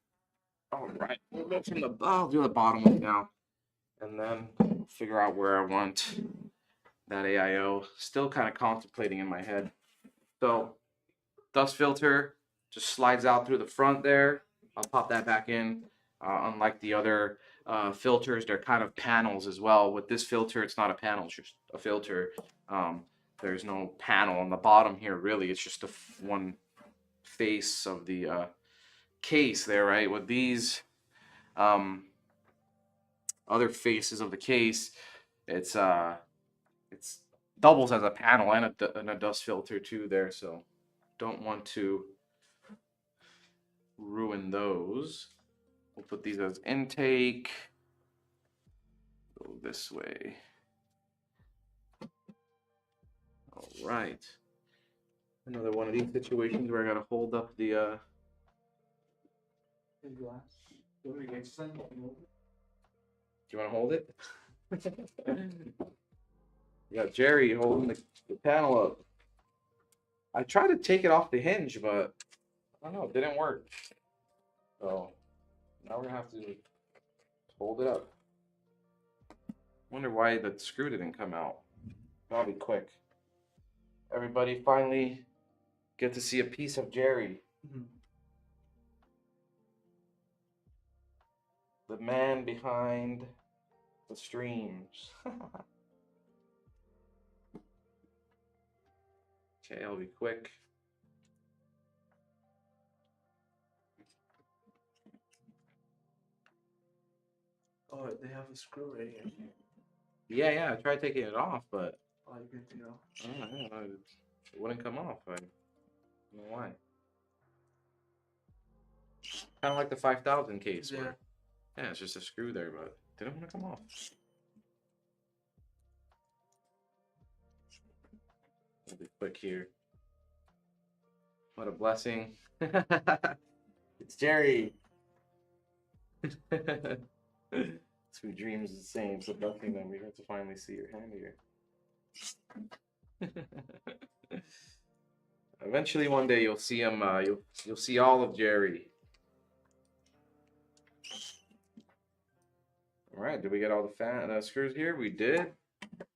All right, we'll go from the, I'll do the bottom one now, and then figure out where I want that AIO. Still kind of contemplating in my head. So dust filter just slides out through the front there. I'll pop that back in. Unlike the other filters, they're kind of panels as well. With this filter, it's not a panel, it's just a filter. There's no panel on the bottom here, really. It's just one face of the case there, right? With these other faces of the case, it's doubles as a panel and a dust filter too there, so don't want to ruin those. We'll put these as intake. Go this way. All right. Another one of these situations where I gotta hold up the glass. Do you want to get some? Do you want to hold it? You got Jerry holding the panel up. I tried to take it off the hinge, but I don't know, it didn't work. So now we're gonna have to hold it up. Wonder why the screw didn't come out. That'll be quick. Everybody finally get to see a piece of Jerry. The man behind the streams. Okay, I'll be quick. Oh, they have a screw right here. Yeah, I tried taking it off, but Oh, you can take it off. I don't know, it wouldn't come off. I don't know why. Kind of like the 5000 case. Yeah. Yeah, it's just a screw there, but it didn't want to come off. I'll be quick here. What a blessing. It's Jerry. Two dreams the same. It's a blessing that we have to finally see your hand here. Eventually, one day you'll see him. You'll see all of Jerry. All right. Did we get all the screws here? We did.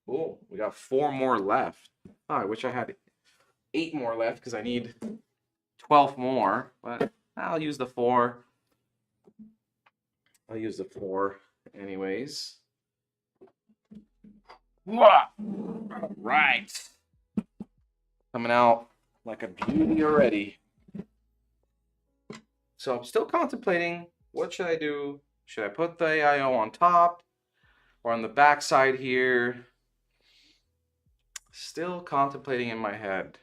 Cool. We got 4 more left. Oh, I wish I had 8 more left because I need 12 more. But I'll use the 4. I'll use the 4 anyways. All right. Coming out like a beauty already. So I'm still contemplating, what should I do? Should I put the AIO on top or on the back side here? Still contemplating in my head.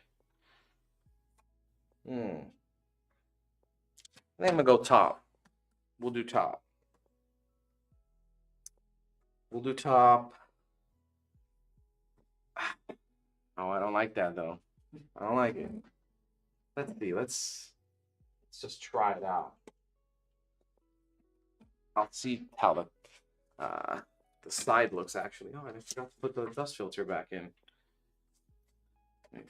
I think I'm gonna go top. We'll do top. We'll do top. Oh, I don't like that though. I don't like it. Let's see. Let's just try it out. I'll see how the side looks actually. Oh, I forgot to put the dust filter back in. Let me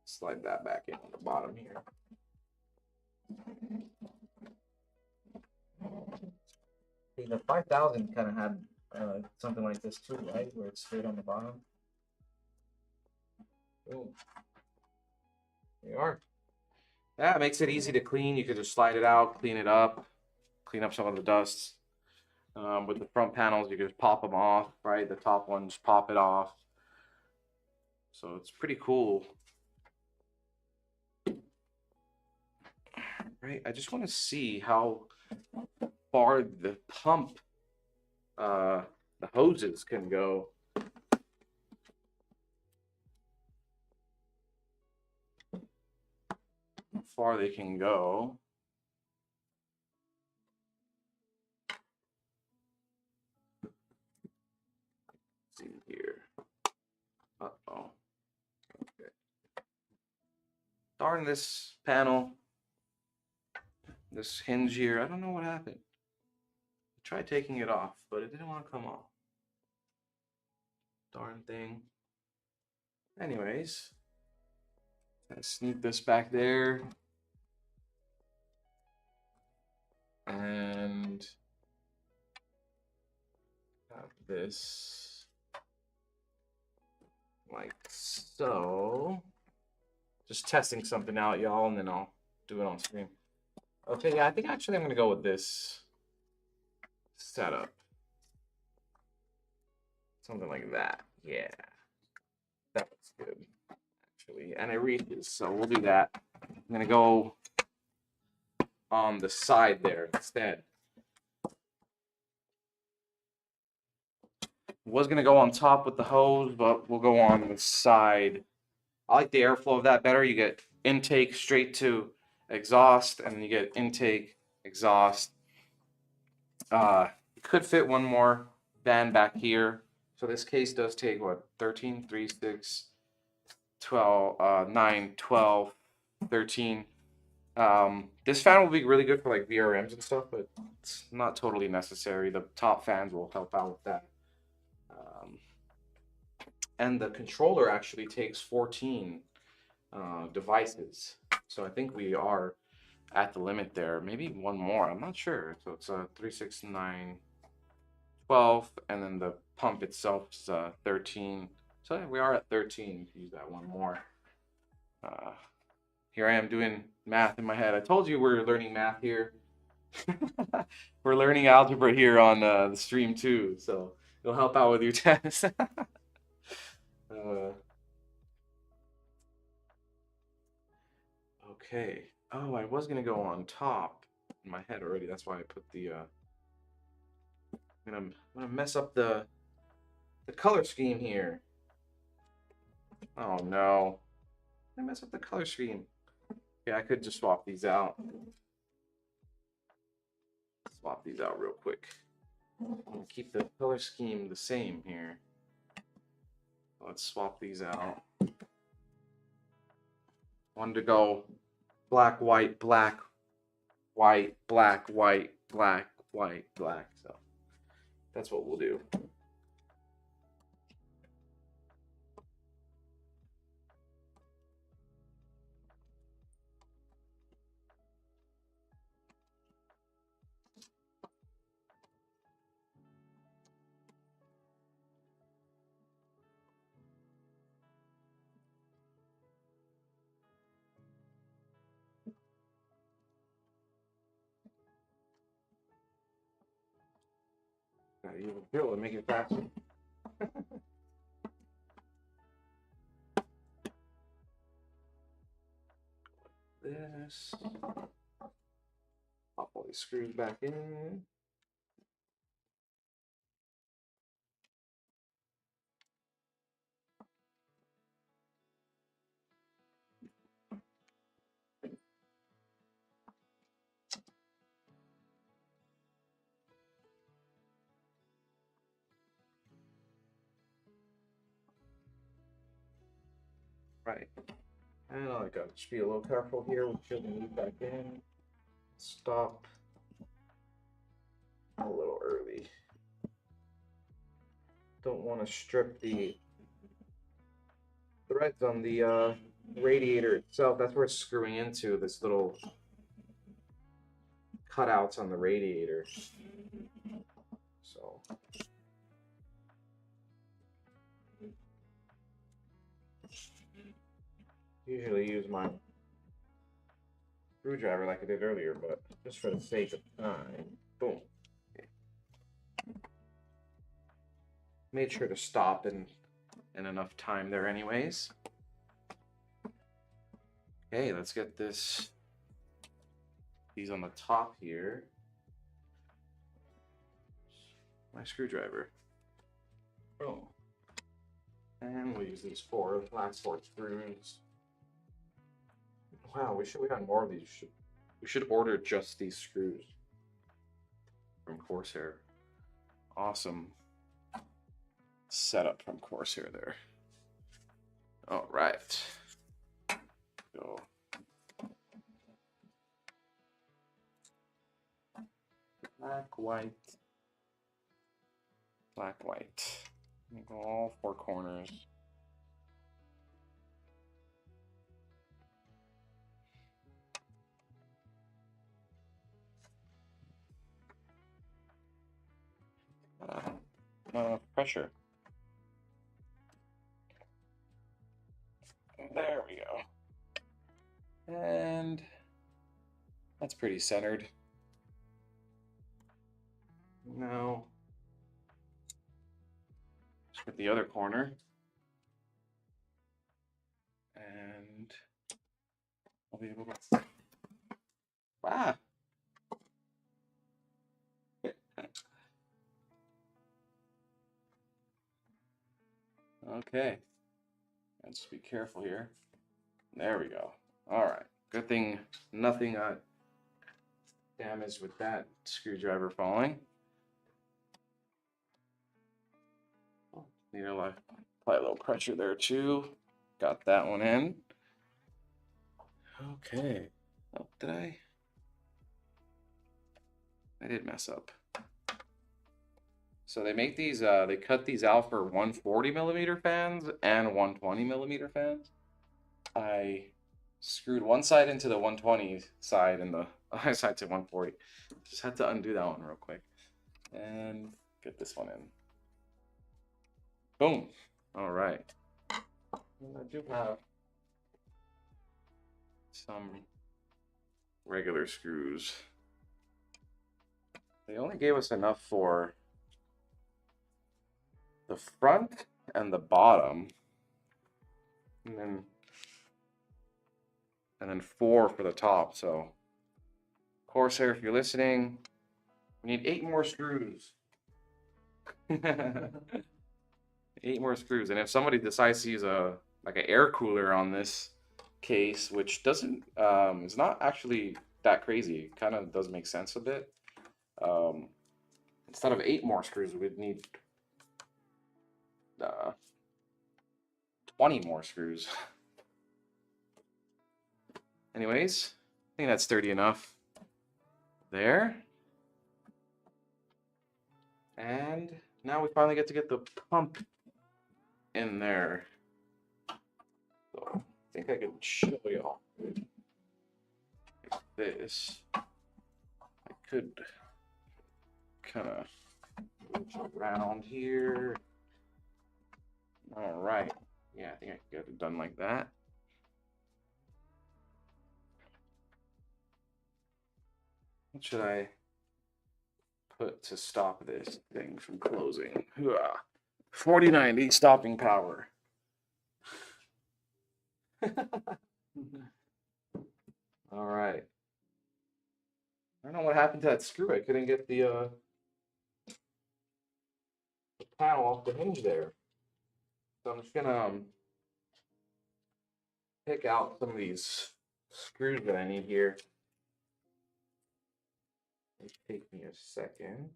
slide that back in on the bottom here. The 5000 kind of had something like this too, right? Where it's straight on the bottom. Boom. There you are. Yeah, it makes it easy to clean. You could just slide it out, clean it up, clean up some of the dust. With the front panels, you can just pop them off, right? The top ones, pop it off. So it's pretty cool. Right, I just want to see how far the pump, the hoses can go. How far they can go. Let's see here. Uh-oh. Okay. Darn this panel. This hinge here, I don't know what happened. I tried taking it off, but it didn't want to come off. Darn thing. Anyways, I sneak this back there. And have this like so. Just testing something out, y'all, and then I'll do it on stream. Okay, yeah, I think actually I'm gonna go with this setup. Something like that. Yeah. That looks good, actually. And it reaches, so we'll do that. I'm gonna go on the side there instead. Was gonna go on top with the hose, but we'll go on the side. I like the airflow of that better. You get intake straight to exhaust, and then you get intake, exhaust. You could fit one more fan back here. So this case does take what, 13, 3, 6, 12, 9, 12, 13. This fan will be really good for like VRMs and stuff, but it's not totally necessary. The top fans will help out with that. And the controller actually takes 14 devices. So I think we are at the limit there. Maybe one more. I'm not sure. So it's a 3, 6, 9, 12, and then the pump itself is 13. So yeah, we are at 13. We can use that one more. Here I am doing math in my head. I told you we're learning math here. We're learning algebra here on the stream too, so it'll help out with your tests. Okay. Oh, I was gonna go on top in my head already. That's why I put the. I'm gonna mess up the color scheme here. Oh no! I mess up the color scheme. Yeah, I could just swap these out. Swap these out real quick. I'll keep the color scheme the same here. Let's swap these out. Wanted to go black, white, black, white, black, white, black, white, black. So that's what we'll do. Gotta use a drill to make it faster. This. Pop all these screws back in. Right. And I gotta just be a little careful here with shielding these back in. Stop a little early. Don't want to strip the threads on the radiator itself. That's where it's screwing into, this little cutouts on the radiator. So usually use my screwdriver like I did earlier, but just for the sake of time, boom. Made sure to stop in enough time there anyways. Okay, let's get these on the top here. My screwdriver. Boom. And we'll use these last four screws. Wow, we had more of these. We should order just these screws from Corsair. Awesome setup from Corsair there. All right. Go. Black, white. Black, white. Go all four corners. Pressure. There we go. And that's pretty centered. Now, let's get the other corner. And I'll be able to... Wow. Okay. Let's be careful here. There we go. All right. Good thing nothing damaged with that screwdriver falling. Need to apply a little pressure there too. Got that one in. Okay. Oh, did I? I did mess up. So they make these, they cut these out for 140mm fans and 120mm fans. I screwed one side into the 120 side and the other side to 140. Just had to undo that one real quick. And get this one in. Boom. All right. And I do have some regular screws. They only gave us enough for the front and the bottom, and then 4 for the top. So Corsair, if you're listening, we need 8 more screws. 8 more screws. And if somebody decides to use like an air cooler on this case, which doesn't is not actually that crazy, it kind of does make sense a bit. Instead of 8 more screws, we'd need 20 more screws. Anyways, I think that's sturdy enough there. And now we finally get to get the pump in there. So I think I can show y'all like this. I could kind of move around here. All right. Yeah, I think I can get it done like that. What should I put to stop this thing from closing? 4090 stopping power. All right. I don't know what happened to that screw. I couldn't get the panel off the hinge there. So I'm just gonna pick out some of these screws that I need here. It'll take me a second.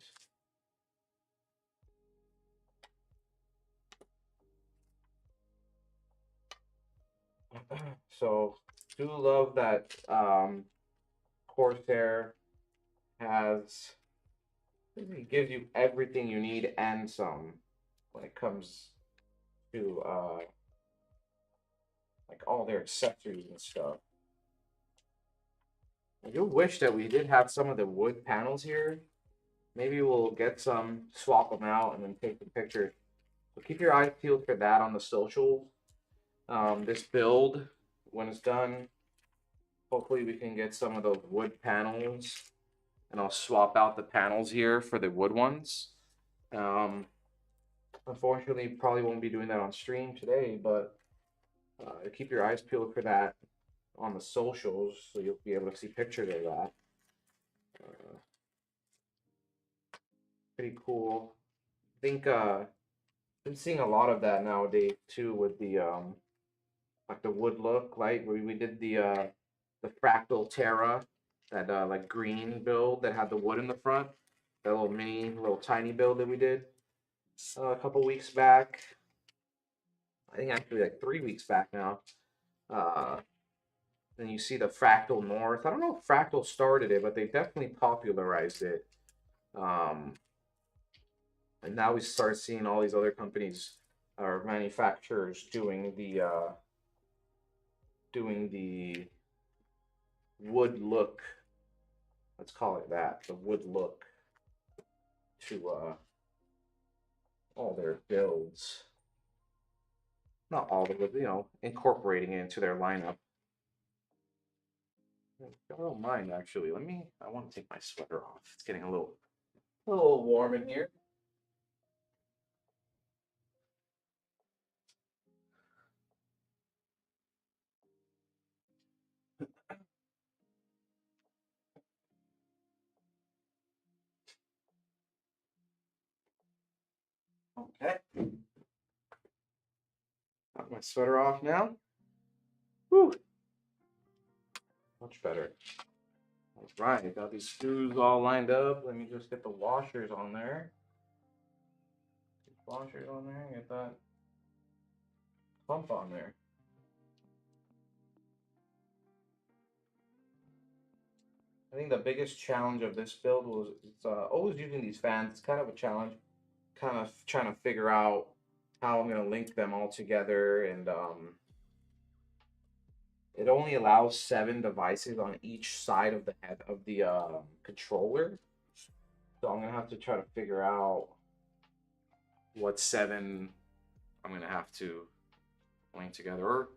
So do love that Corsair has, it gives you everything you need and some when it comes to like all their accessories and stuff. I do wish that we did have some of the wood panels here. Maybe we'll get some, swap them out, and then take the picture. So keep your eyes peeled for that on the social. This build, when it's done, hopefully we can get some of those wood panels, and I'll swap out the panels here for the wood ones. Unfortunately, probably won't be doing that on stream today, but keep your eyes peeled for that on the socials, so you'll be able to see pictures of that. Pretty cool. I think been seeing a lot of that nowadays too, with the like the wood look. Like we did the Fractal Terra, that like green build that had the wood in the front. That little tiny build that we did a couple weeks back. I think actually like 3 weeks back now. Then you see the Fractal North. I don't know if Fractal started it, but they definitely popularized it. And now we start seeing all these other companies or manufacturers doing the wood look. Let's call it that, the wood look to all their builds. not all of it, but you know, incorporating it into their lineup. I don't mind actually. I want to take my sweater off. It's getting a little warm in here. Okay. Got my sweater off now. Whew. Much better. All right, got these screws all lined up. Let me just get the washers on there. Washers on there. Get that pump on there. I think the biggest challenge of this build was always using these fans. It's kind of a challenge, kind of trying to figure out how I'm going to link them all together. And it only allows 7 devices on each side of the head of the controller. So I'm going to have to try to figure out what 7 I'm going to have to link together. Or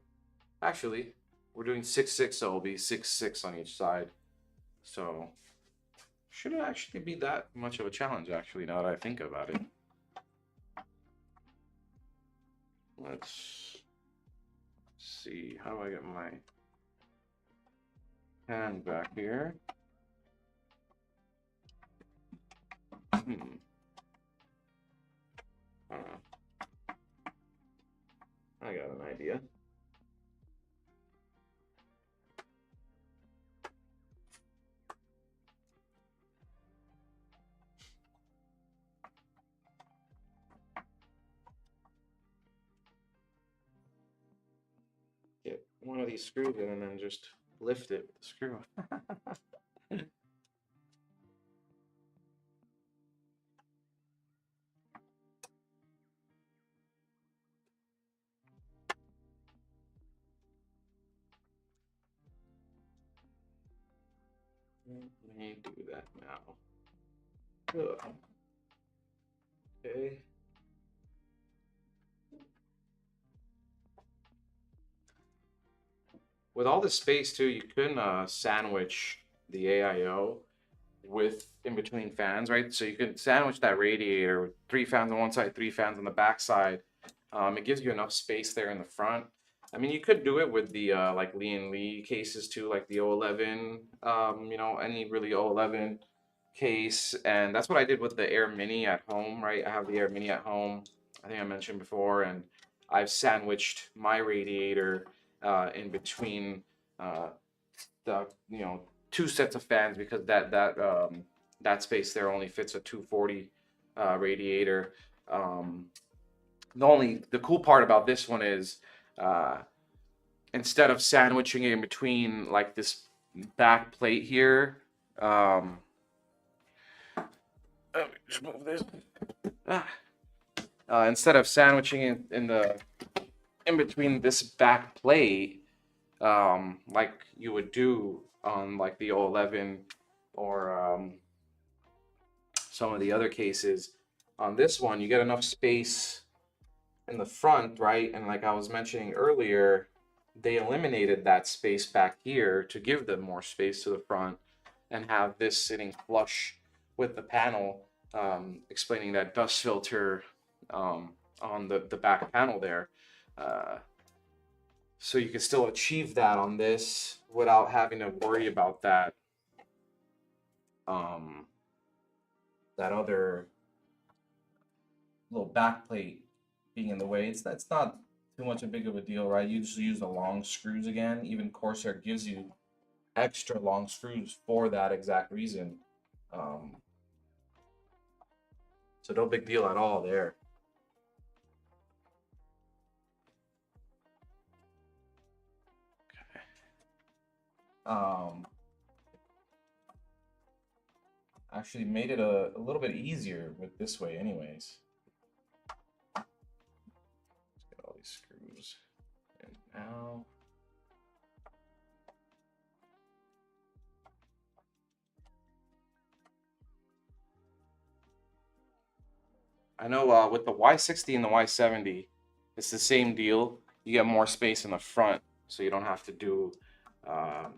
actually, we're doing 6/6, so it'll be 6/6 on each side. So shouldn't actually be that much of a challenge, actually, now that I think about it. Let's see, how do I get my hand back here? I got an idea. Get one of these screws in and then just lift it with the screw. Let me do that now. Ugh. Okay. With all this space too, you can sandwich the AIO with in between fans, right? So you can sandwich that radiator with 3 fans on one side, 3 fans on the back side. It gives you enough space there in the front. I mean, you could do it with the like Lee cases too, like the 011, you know, any really 011 case. And that's what I did with the Air Mini at home, right? I have the Air Mini at home, I think I mentioned before, and I've sandwiched my radiator in between the, you know, 2 sets of fans, because that space there only fits a 240 radiator. The cool part about this one is instead of sandwiching it in between like this back plate here, just move this. Instead of sandwiching it in between this back plate, like you would do on like the 011 or some of the other cases, on this one you get enough space in the front, right? And like I was mentioning earlier, they eliminated that space back here to give them more space to the front and have this sitting flush with the panel, explaining that dust filter on the back panel there. So you can still achieve that on this without having to worry about that that other little back plate being in the way. That's not too much a big of a deal, right? You just use the long screws again. Even Corsair gives you extra long screws for that exact reason. So no big deal at all there. Okay. Actually made it a little bit easier with this way anyways. Let's get all these screws in now. I know with the Y60 and the Y70, It's the same deal. You get more space in the front, so you don't have to do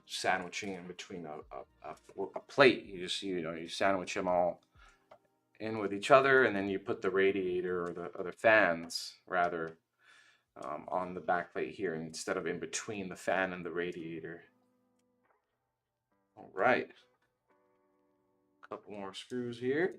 sandwiching in between a plate. You just you sandwich them all in with each other, and then you put the radiator or the fans rather on the back plate here instead of in between the fan and the radiator. All right, couple more screws here.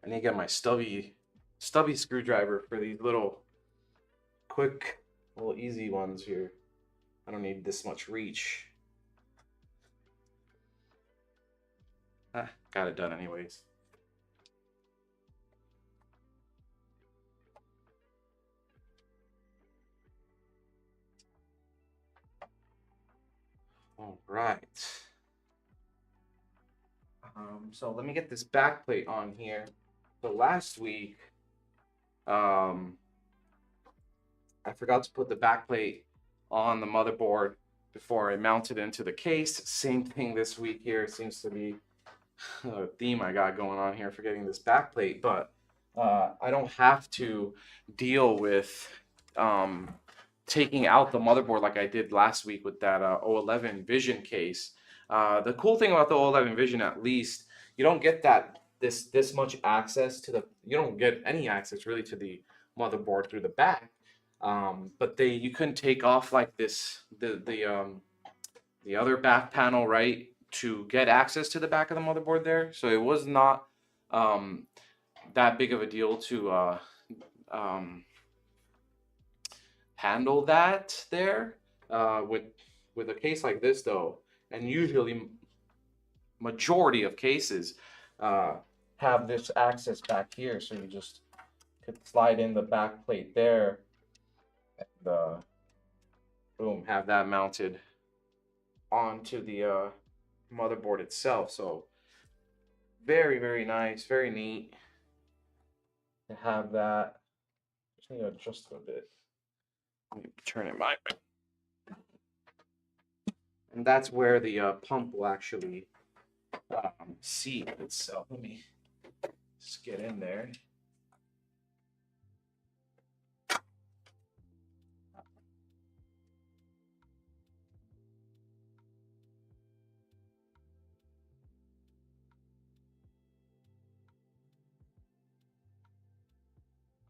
I need to get my stubby screwdriver for these little quick, little easy ones here. I don't need this much reach. Got it done anyways. All right. So let me get this back plate on here. So last week, I forgot to put the back plate on the motherboard before I mounted into the case. Same thing this week here. It seems to be a theme I got going on here, forgetting this back plate, but I don't have to deal with taking out the motherboard like I did last week with that O11 Vision case. The cool thing about the O11 Vision, at least, you don't get this much access to you don't get any access really to the motherboard through the back. But you couldn't take off like this the other back panel, right, to get access to the back of the motherboard there. So it was not that big of a deal to handle that there. With a case like this though, and usually majority of cases have this access back here, so you just could slide in the back plate there and boom, have that mounted onto the motherboard itself. So very, very nice, very neat to have that. Just need to adjust a bit. Let me turn it my way. And that's where the pump will actually seat itself. Let me just get in there.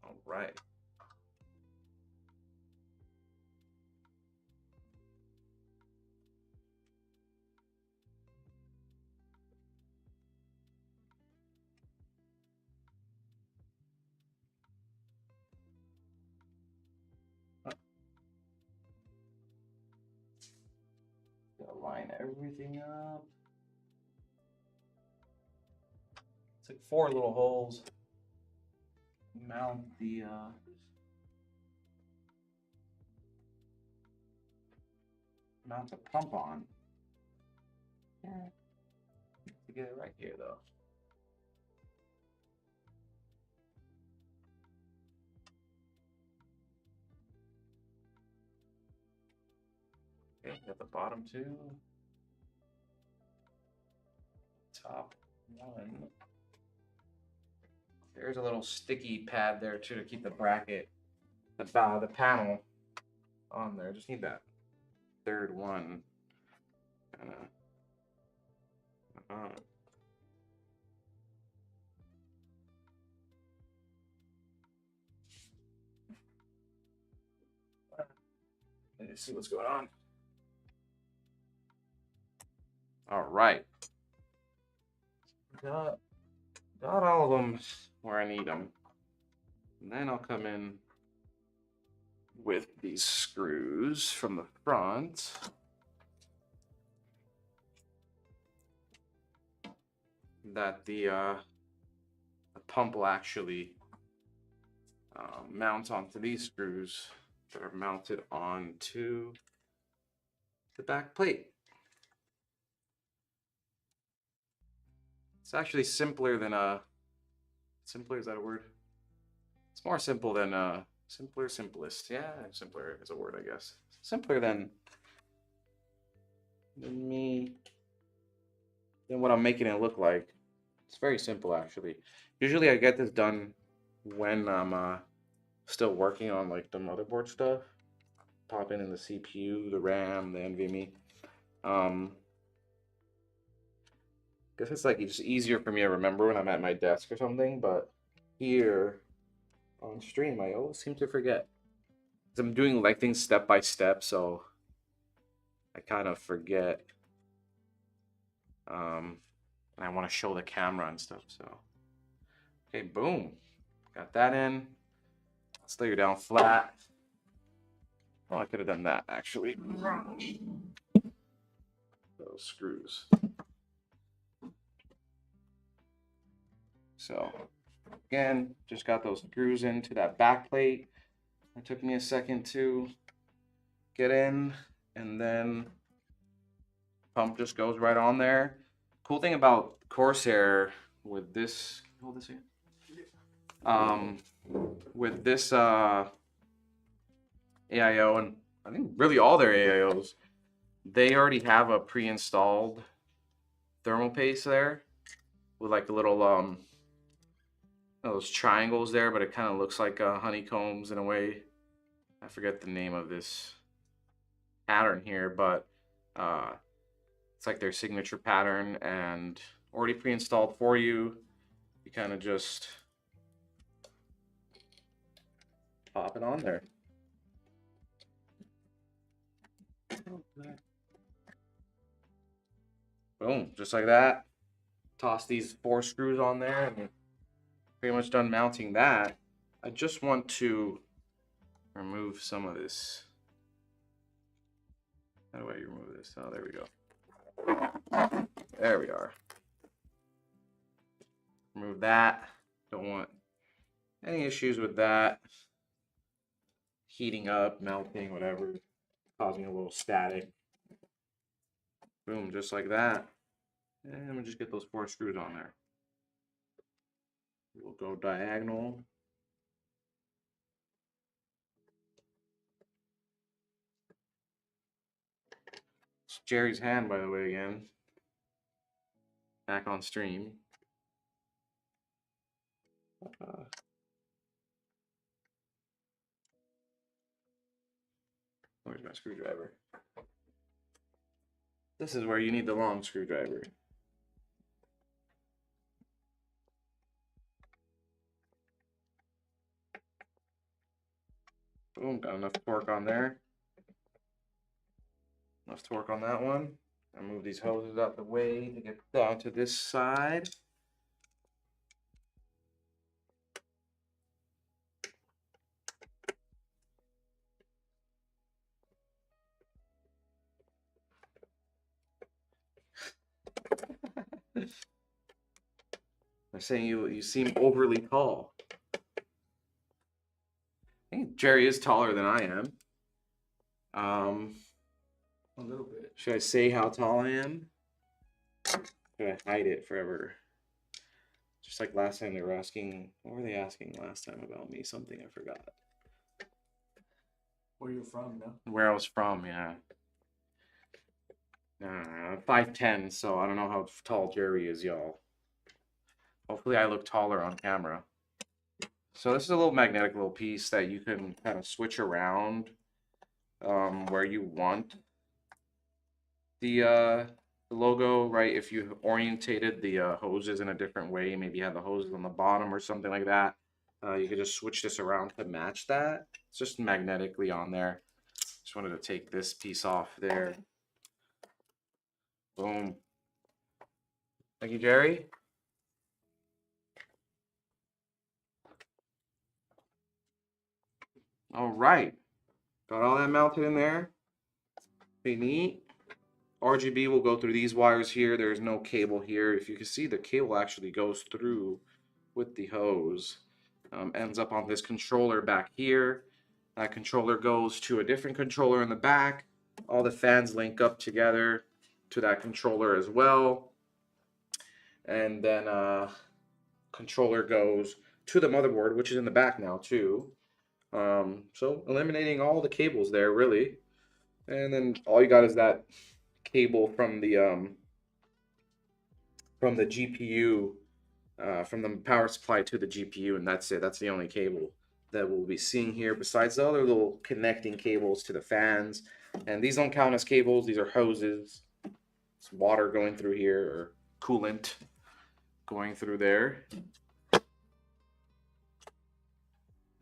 All right. Gotta line everything up. It's like 4 little holes. Mount the pump on. Yeah. To get it right here though. Okay, got the bottom 2. Top 1. There's a little sticky pad there too to keep the bracket, the panel on there. Just need that third one kind of let's see what's going on. All right, got all of them where I need them, and then I'll come in with these screws from the front. That the pump will actually mount onto these screws that are mounted onto the back plate. It's actually simpler than simpler, is that a word? It's more simple than simplest. Yeah, simpler is a word, I guess. Simpler than what I'm making it look like. It's very simple, actually. Usually I get this done when I'm still working on like the motherboard stuff. Popping in the CPU, the RAM, the NVMe. Guess it's like it's easier for me to remember when I'm at my desk or something, but here on stream I always seem to forget. 'Cause I'm doing like things step by step, so I kind of forget. And I want to show the camera and stuff, so. Okay, boom. Got that in. Let's lay her down flat. Oh, I could have done that actually. Those screws. So, again, just got those screws into that back plate. It took me a second to get in, and then pump just goes right on there. Cool thing about Corsair with this, hold this here. With this AIO, and I think really all their AIOs, they already have a pre-installed thermal paste there with like the little those triangles there, but it kind of looks like honeycombs in a way. I forget the name of this pattern here, but it's like their signature pattern and already pre-installed for you. You kind of just pop it on there. Boom, just like that. Toss these 4 screws on there and pretty much done mounting that. I just want to remove some of this. How do I remove this? Oh, there we go. There we are. Remove that. Don't want any issues with that. Heating up, melting, whatever. Causing a little static. Boom, just like that. And we'll just get those 4 screws on there. We'll go diagonal. It's Jerry's hand, by the way, again. Back on stream. Where's my screwdriver? This is where you need the long screwdriver. Boom, got enough torque on there. Enough torque on that one. I'll move these hoses out the way to get down to this side. They're saying you seem overly tall. I think Jerry is taller than I am. A little bit. Should I say how tall I am? Should I hide it forever? Just like last time they were asking, what were they asking last time about me? Something I forgot. Where you from, no? Where I was from, yeah. 5'10", so I don't know how tall Jerry is, y'all. Hopefully I look taller on camera. So this is a little magnetic little piece that you can kind of switch around where you want the logo, right? If you orientated the hoses in a different way, maybe you had the hoses on the bottom or something like that, you could just switch this around to match that. It's just magnetically on there. Just wanted to take this piece off there. Boom. Thank you, Jerry. All right. Got all that mounted in there. Pretty neat. RGB will go through these wires here. There's no cable here. If you can see, the cable actually goes through with the hose. Ends up on this controller back here. That controller goes to a different controller in the back. All the fans link up together to that controller as well. and then controller goes to the motherboard, which is in the back now too. So eliminating all the cables there really, and then all you got is that cable from the GPU, from the power supply to the GPU, and that's it. That's the only cable that we'll be seeing here, besides the other little connecting cables to the fans. And these don't count as cables; these are hoses. It's water going through here, or coolant going through there.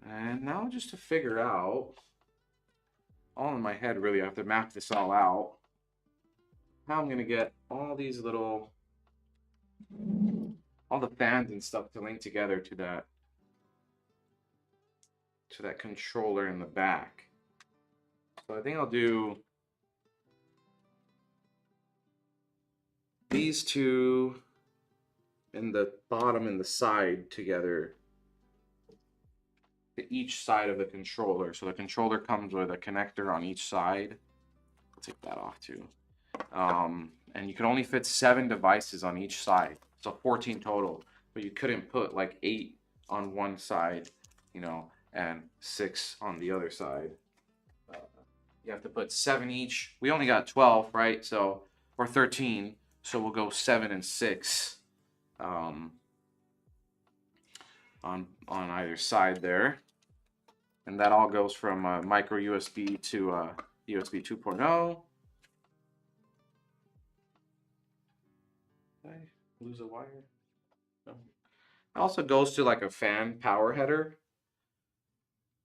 And now just to figure out, all in my head really, I have to map this all out, how I'm gonna get all these little, all the fans and stuff to link together to that controller in the back. So I think I'll do these two in the bottom and the side together to each side of the controller. So the controller comes with a connector on each side. I'll take that off too. And you can only fit 7 devices on each side, so 14 total. But you couldn't put like 8 on one side, you know, and 6 on the other side. You have to put 7 each. We only got 12, right? So, or 13. So we'll go 7 and 6 on either side there. And that all goes from micro USB to USB 2.0. Did I lose a wire? No. It also goes to like a fan power header.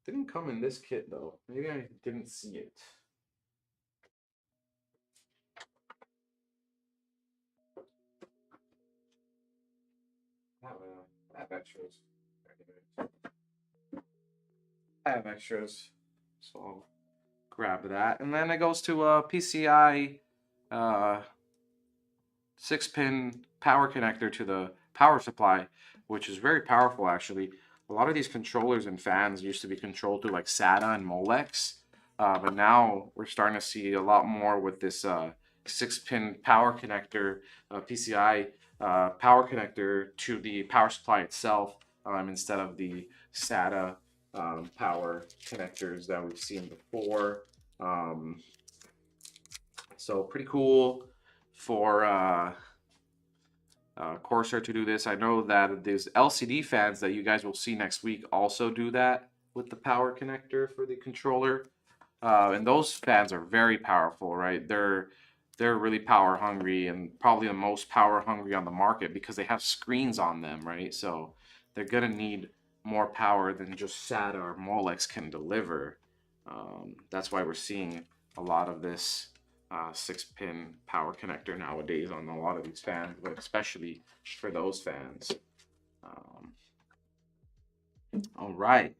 Didn't come in this kit though. Maybe I didn't see it. I have extras. I have extras, so I'll grab that. And then it goes to a PCI 6-pin power connector to the power supply, which is very powerful actually. A lot of these controllers and fans used to be controlled through like SATA and Molex, but now we're starting to see a lot more with this 6-pin power connector, PCI power connector to the power supply itself, instead of the SATA power connectors that we've seen before. So pretty cool for Corsair to do this. I know that these LCD fans that you guys will see next week also do that with the power connector for the controller. And those fans are very powerful, right? They're really power hungry, and probably the most power hungry on the market because they have screens on them, right? So they're gonna need more power than just SATA or Molex can deliver. That's why we're seeing a lot of this 6-pin power connector nowadays on a lot of these fans, but especially for those fans. All right.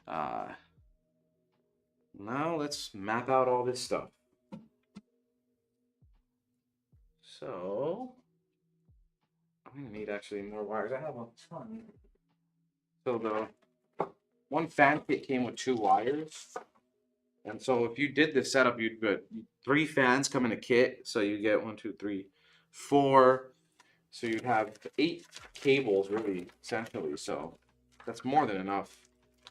Now let's map out all this stuff. So I'm gonna need actually more wires. I have a ton. So the one fan kit came with 2 wires. And so if you did this setup, you'd put 3 fans come in a kit. So you get 1, 2, 3, 4. So you'd have 8 cables really, essentially. So that's more than enough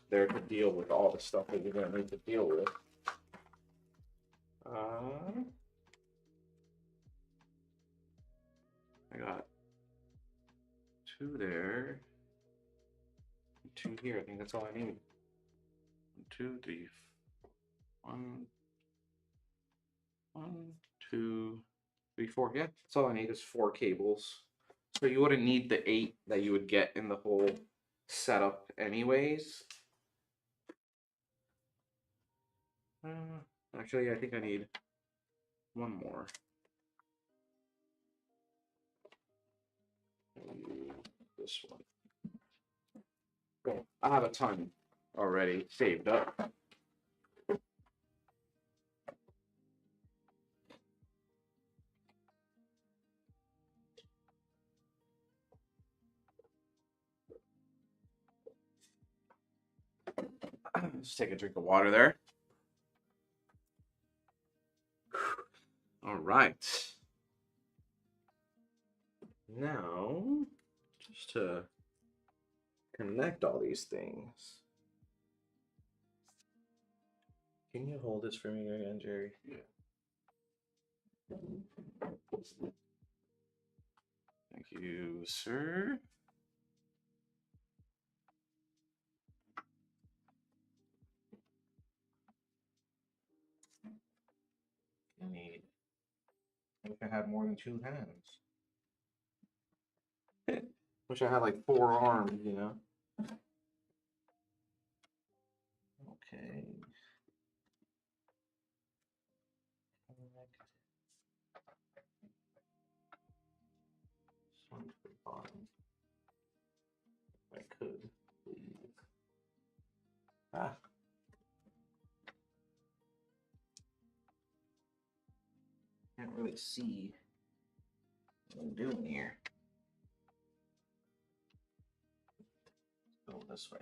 there to deal with all the stuff that you're going to need to deal with. I got 2 there, 2 here. I think that's all I need. 1, 2, 3, 1, 2, 3, 4. Yeah, that's all I need is 4 cables. So you wouldn't need the 8 that you would get in the whole setup anyways. Actually, I think I need 1 more. This one. Okay, I have a ton already saved up. Just take a drink of water there. All right. Now, just to connect all these things. Can you hold this for me again, Jerry? Yeah. Thank you, sir. I wish I had more than 2 hands. Wish I had like 4 arms, you know? Okay. One to the bottom. If I could, please. Ah. Can't really see what I'm doing here. Let's go this way.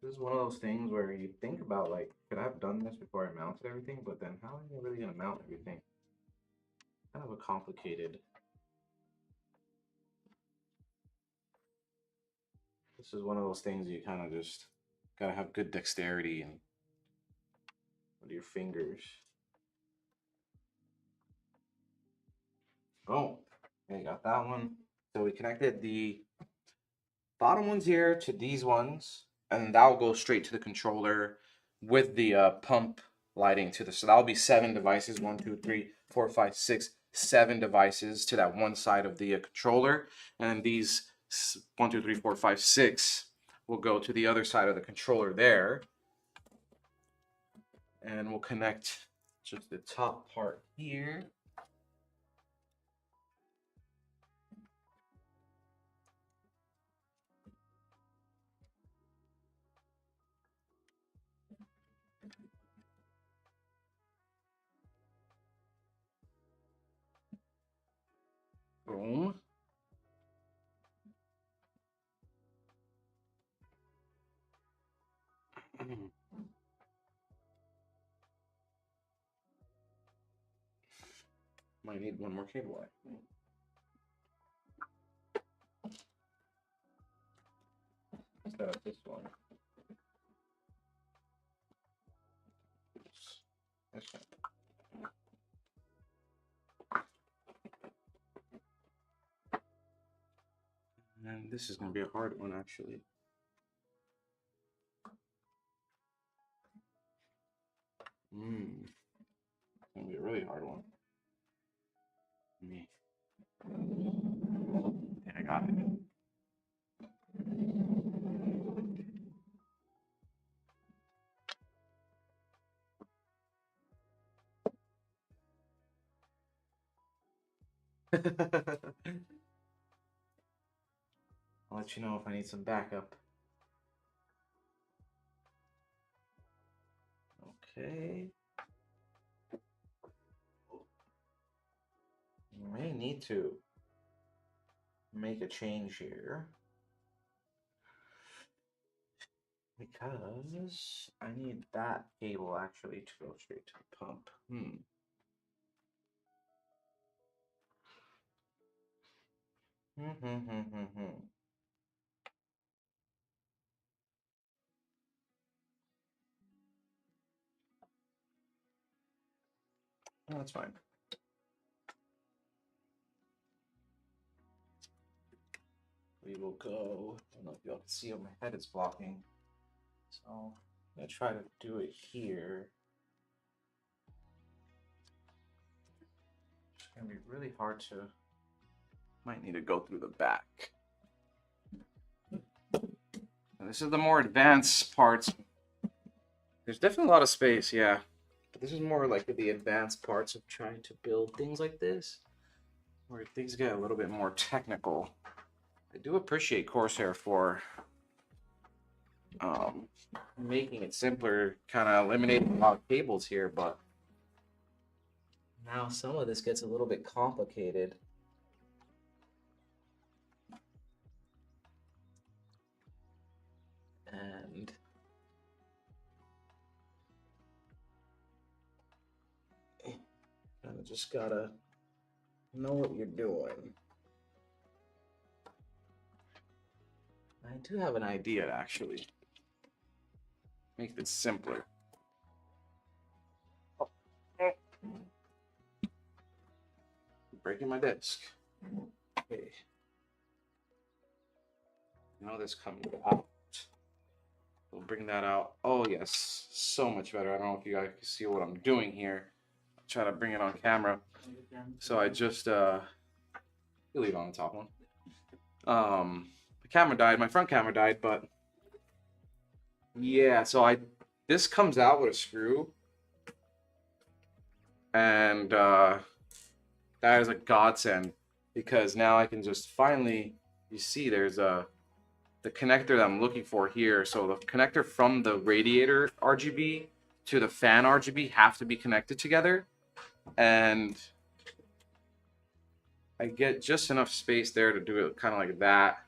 This is one of those things where you think about, like, could I have done this before I mounted everything? But then how am I really going to mount everything? Kind of a complicated. This is one of those things you kind of just got to have good dexterity and with your fingers. Oh, okay, got that one. So we connected the bottom ones here to these ones, and that will go straight to the controller with the pump lighting to this. So that'll be 7 devices, 1, 2, 3, 4, 5, 6, 7 devices to that one side of the controller, and then these 1, 2, 3, 4, 5, 6 will go to the other side of the controller there, and we'll connect just the top part here. Boom. Might need one more cable. Instead of this one. This one. And this is going to be a hard one, actually. It's going to be a really hard one. Me. Yeah, I got it. I'll let you know if I need some backup. Okay. You may need to make a change here, because I need that cable actually to go straight to the pump. Oh, that's fine. We will go. I don't know if y'all can see how my head is blocking. So I'm gonna try to do it here. It's gonna be really hard to. Might need to go through the back. And this is the more advanced parts. There's definitely a lot of space, yeah. But this is more like the advanced parts of trying to build things like this, where things get a little bit more technical. I do appreciate Corsair for making it simpler, kind of eliminating a lot of cables here, but now some of this gets a little bit complicated. And I just gotta know what you're doing. I do have an idea to actually make this simpler. Oh. Breaking my desk. Okay. Now this comes out. We'll bring that out. Oh yes, so much better. I don't know if you guys can see what I'm doing here. I'll try to bring it on camera. So I just you leave it on the top one. The camera died, my front camera died, but yeah, so this comes out with a screw. And that is a godsend, because now I can just finally, you see there's the connector that I'm looking for here. So the connector from the radiator RGB to the fan RGB have to be connected together, and I get just enough space there to do it kind of like that.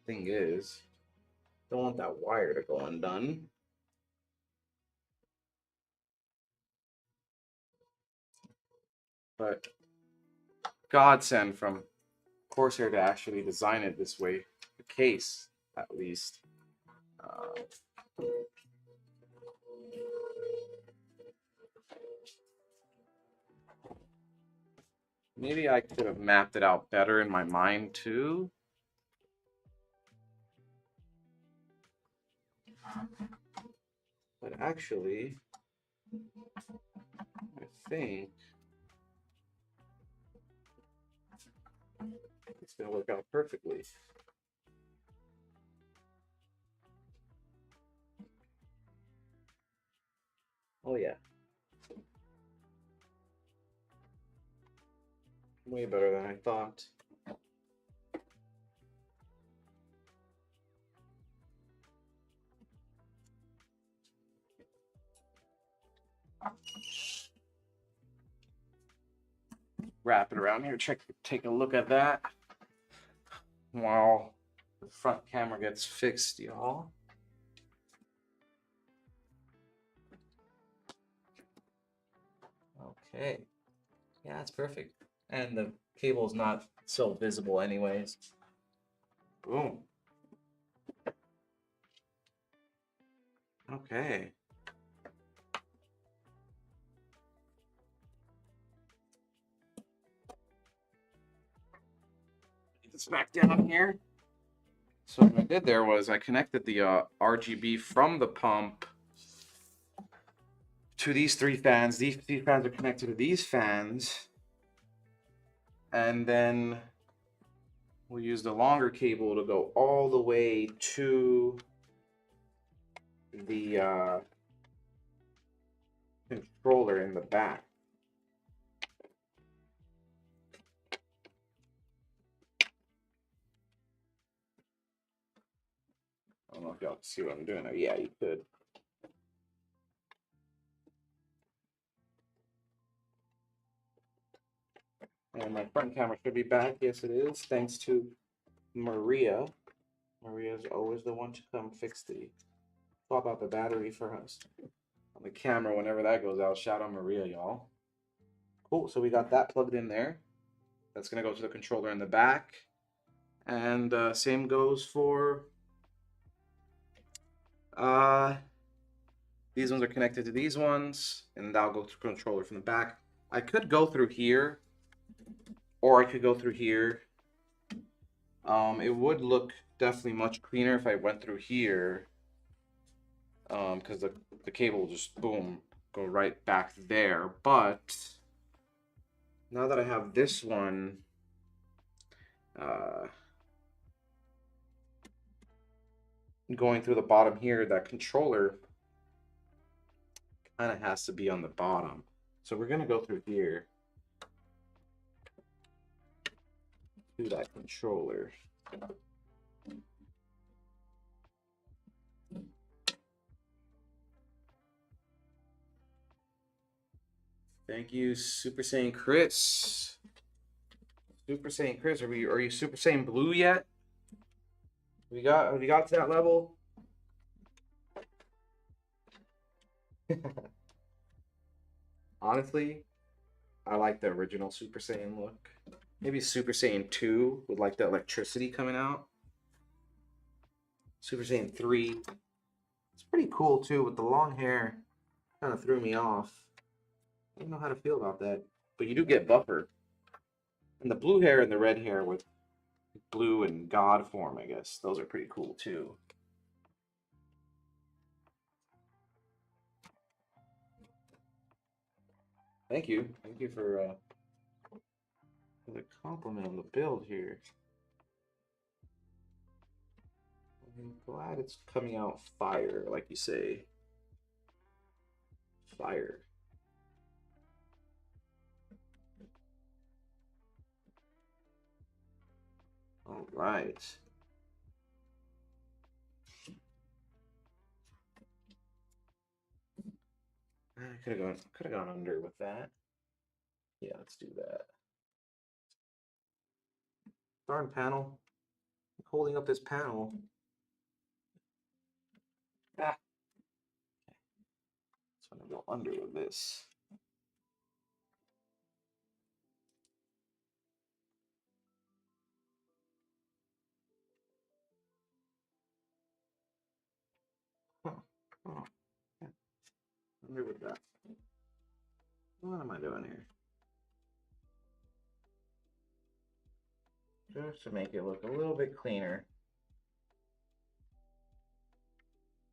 Thing is, don't want that wire to go undone. But godsend from Corsair to actually design it this way, the case at least. Maybe I could have mapped it out better in my mind too. But actually, I think it's going to work out perfectly. Oh yeah. Way better than I thought. Wrap it around here, take a look at that while the front camera gets fixed, y'all. Okay. Yeah, that's perfect. And the cable's not so visible anyways. Boom. Okay. Get this back down here. So what I did there was I connected the RGB from the pump to these three fans. These fans are connected to these fans. And then we'll use the longer cable to go all the way to the controller in the back. I don't know if y'all can see what I'm doing there. Yeah, you could. And my front camera should be back. Yes, it is. Thanks to Maria. Maria's always the one to come swap out the battery for us on the camera whenever that goes out. Shout out Maria, y'all. Cool. So we got that plugged in there. That's going to go to the controller in the back. And same goes for these ones are connected to these ones, and that'll go to the controller from the back. I could go through here, or I could go through here. It would look definitely much cleaner if I went through here, because the cable will just boom go right back there. But now that I have this one, going through the bottom here, that controller kind of has to be on the bottom. So we're gonna go through here to that controller. Thank you, Super Saiyan Chris. Super Saiyan Chris, are you Super Saiyan Blue yet? Have you got to that level? honestly, I like the original Super Saiyan look. Maybe Super Saiyan 2 with like the electricity coming out. Super Saiyan 3. It's pretty cool too with the long hair. Kind of threw me off. I don't know how to feel about that. But you do get buffer. And the blue hair and the red hair with blue and God form, I guess. Those are pretty cool too. Thank you. Thank you for the compliment on the build here. I'm glad it's coming out fire, like you say. Fire. All right. I could have gone under with that. Yeah, let's do that. Darn panel. I'm holding up this panel. Ah. So I'm gonna go under with this. Huh. Oh. Yeah. Under with that. What am I doing here? Just to make it look a little bit cleaner.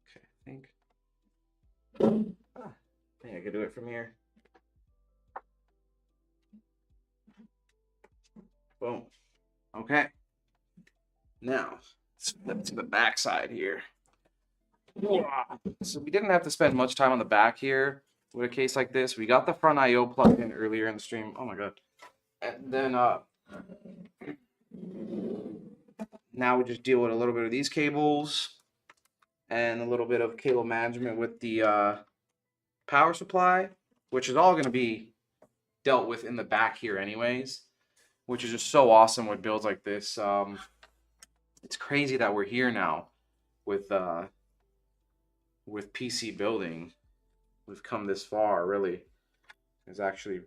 Okay, I think. I think I could do it from here. Boom. Okay. Now, let's flip to the back side here. So we didn't have to spend much time on the back here with a case like this. We got the front IO plugged in earlier in the stream. Oh my god. And then now we just deal with a little bit of these cables and a little bit of cable management with the power supply, which is all going to be dealt with in the back here anyways, which is just so awesome with builds like this. It's crazy that we're here now with PC building. We've come this far, really. It's actually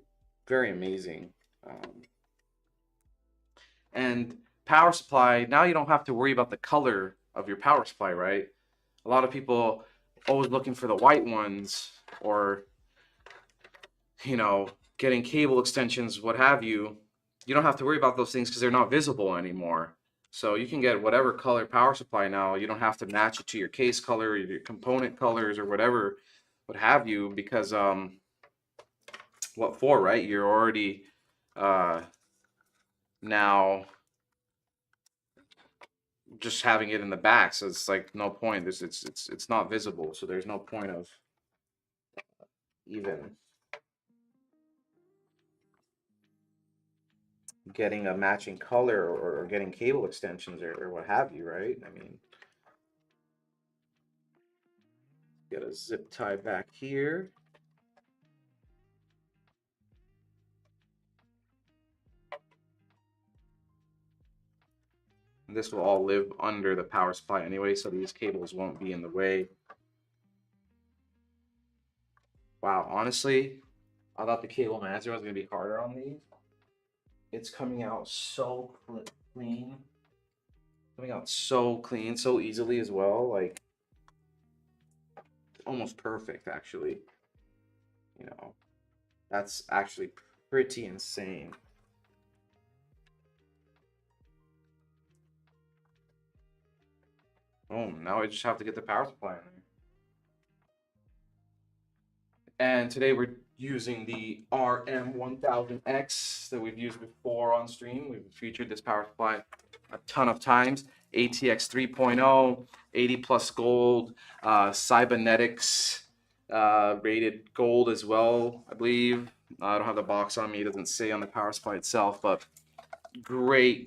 very amazing. And power supply, now you don't have to worry about the color of your power supply, right? A lot of people always looking for the white ones, or, you know, getting cable extensions, what have you. You don't have to worry about those things because they're not visible anymore. So you can get whatever color power supply now. You don't have to match it to your case color, your component colors, or whatever, what have you, because what for, right? You're already now just having it in the back, so it's like no point. It's not visible, so there's no point of even getting a matching color or getting cable extensions or what have you, right? I mean, get a zip tie back here. And this will all live under the power supply anyway, so these cables won't be in the way. Wow, honestly, I thought the cable management was going to be harder on these. It's coming out so clean. Coming out so clean, so easily as well. Like, almost perfect, actually. You know, that's actually pretty insane. Oh, now I just have to get the power supply in there. And today we're using the RM1000X that we've used before on stream. We've featured this power supply a ton of times. ATX 3.0, 80 plus gold, cybernetics rated gold as well, I believe. I don't have the box on me, it doesn't say on the power supply itself, but great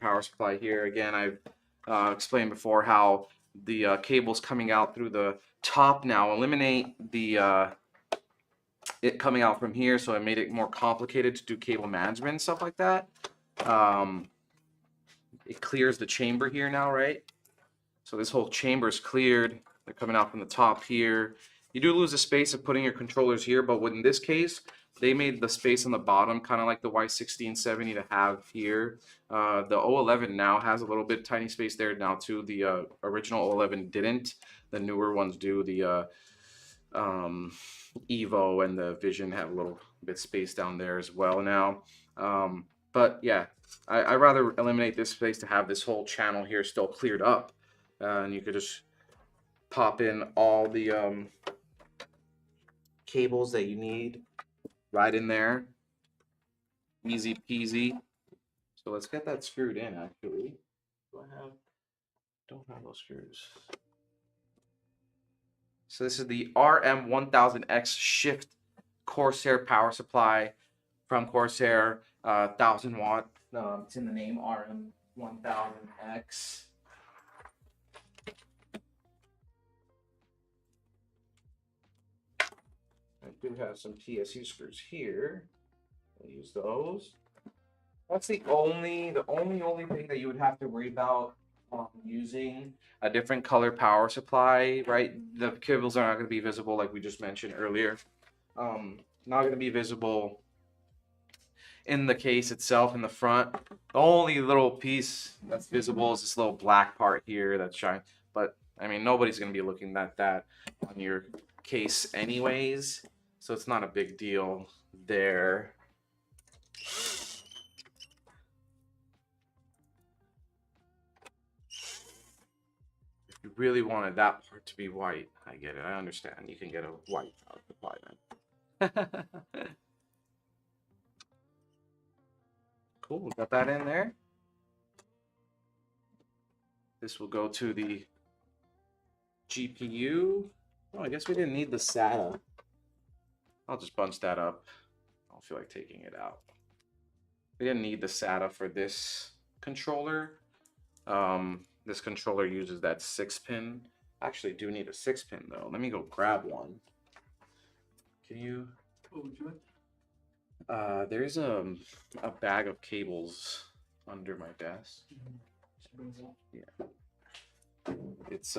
power supply here. Again, I've explained before how the cables coming out through the top now eliminate the it coming out from here, so it made it more complicated to do cable management and stuff like that. It clears the chamber here now, right? So this whole chamber is cleared. They're coming out from the top here, You do lose the space of putting your controllers here, but in this case, they made the space on the bottom kind of like the Y1670 to have here. The O11 now has a little bit tiny space there now too. The original O11 didn't. The newer ones do. The Evo and the Vision have a little bit space down there as well now. But yeah, I rather eliminate this space to have this whole channel here still cleared up. And you could just pop in all the cables that you need right in there. Easy peasy. So let's get that screwed in actually. Don't have those screws. So this is the RM1000X Shift Corsair power supply from Corsair, 1000 watt. It's in the name RM1000X. I do have some TSU screws here. I'll use those. That's the only thing that you would have to worry about using a different color power supply, right? The cables are not going to be visible like we just mentioned earlier. Not going to be visible in the case itself in the front. The only little piece that's visible is this little black part here that's shiny. But I mean, nobody's going to be looking at that on your case anyways, so it's not a big deal there. You really wanted that part to be white. I get it. I understand. You can get a white power supply then. Cool. Got that in there. This will go to the GPU. Oh, I guess we didn't need the SATA. I'll just bunch that up. I don't feel like taking it out. We didn't need the SATA for this controller. This controller uses that 6-pin. I actually do need a 6-pin though. Let me go grab one. Can you? What would you like? There's a bag of cables under my desk. Yeah. It's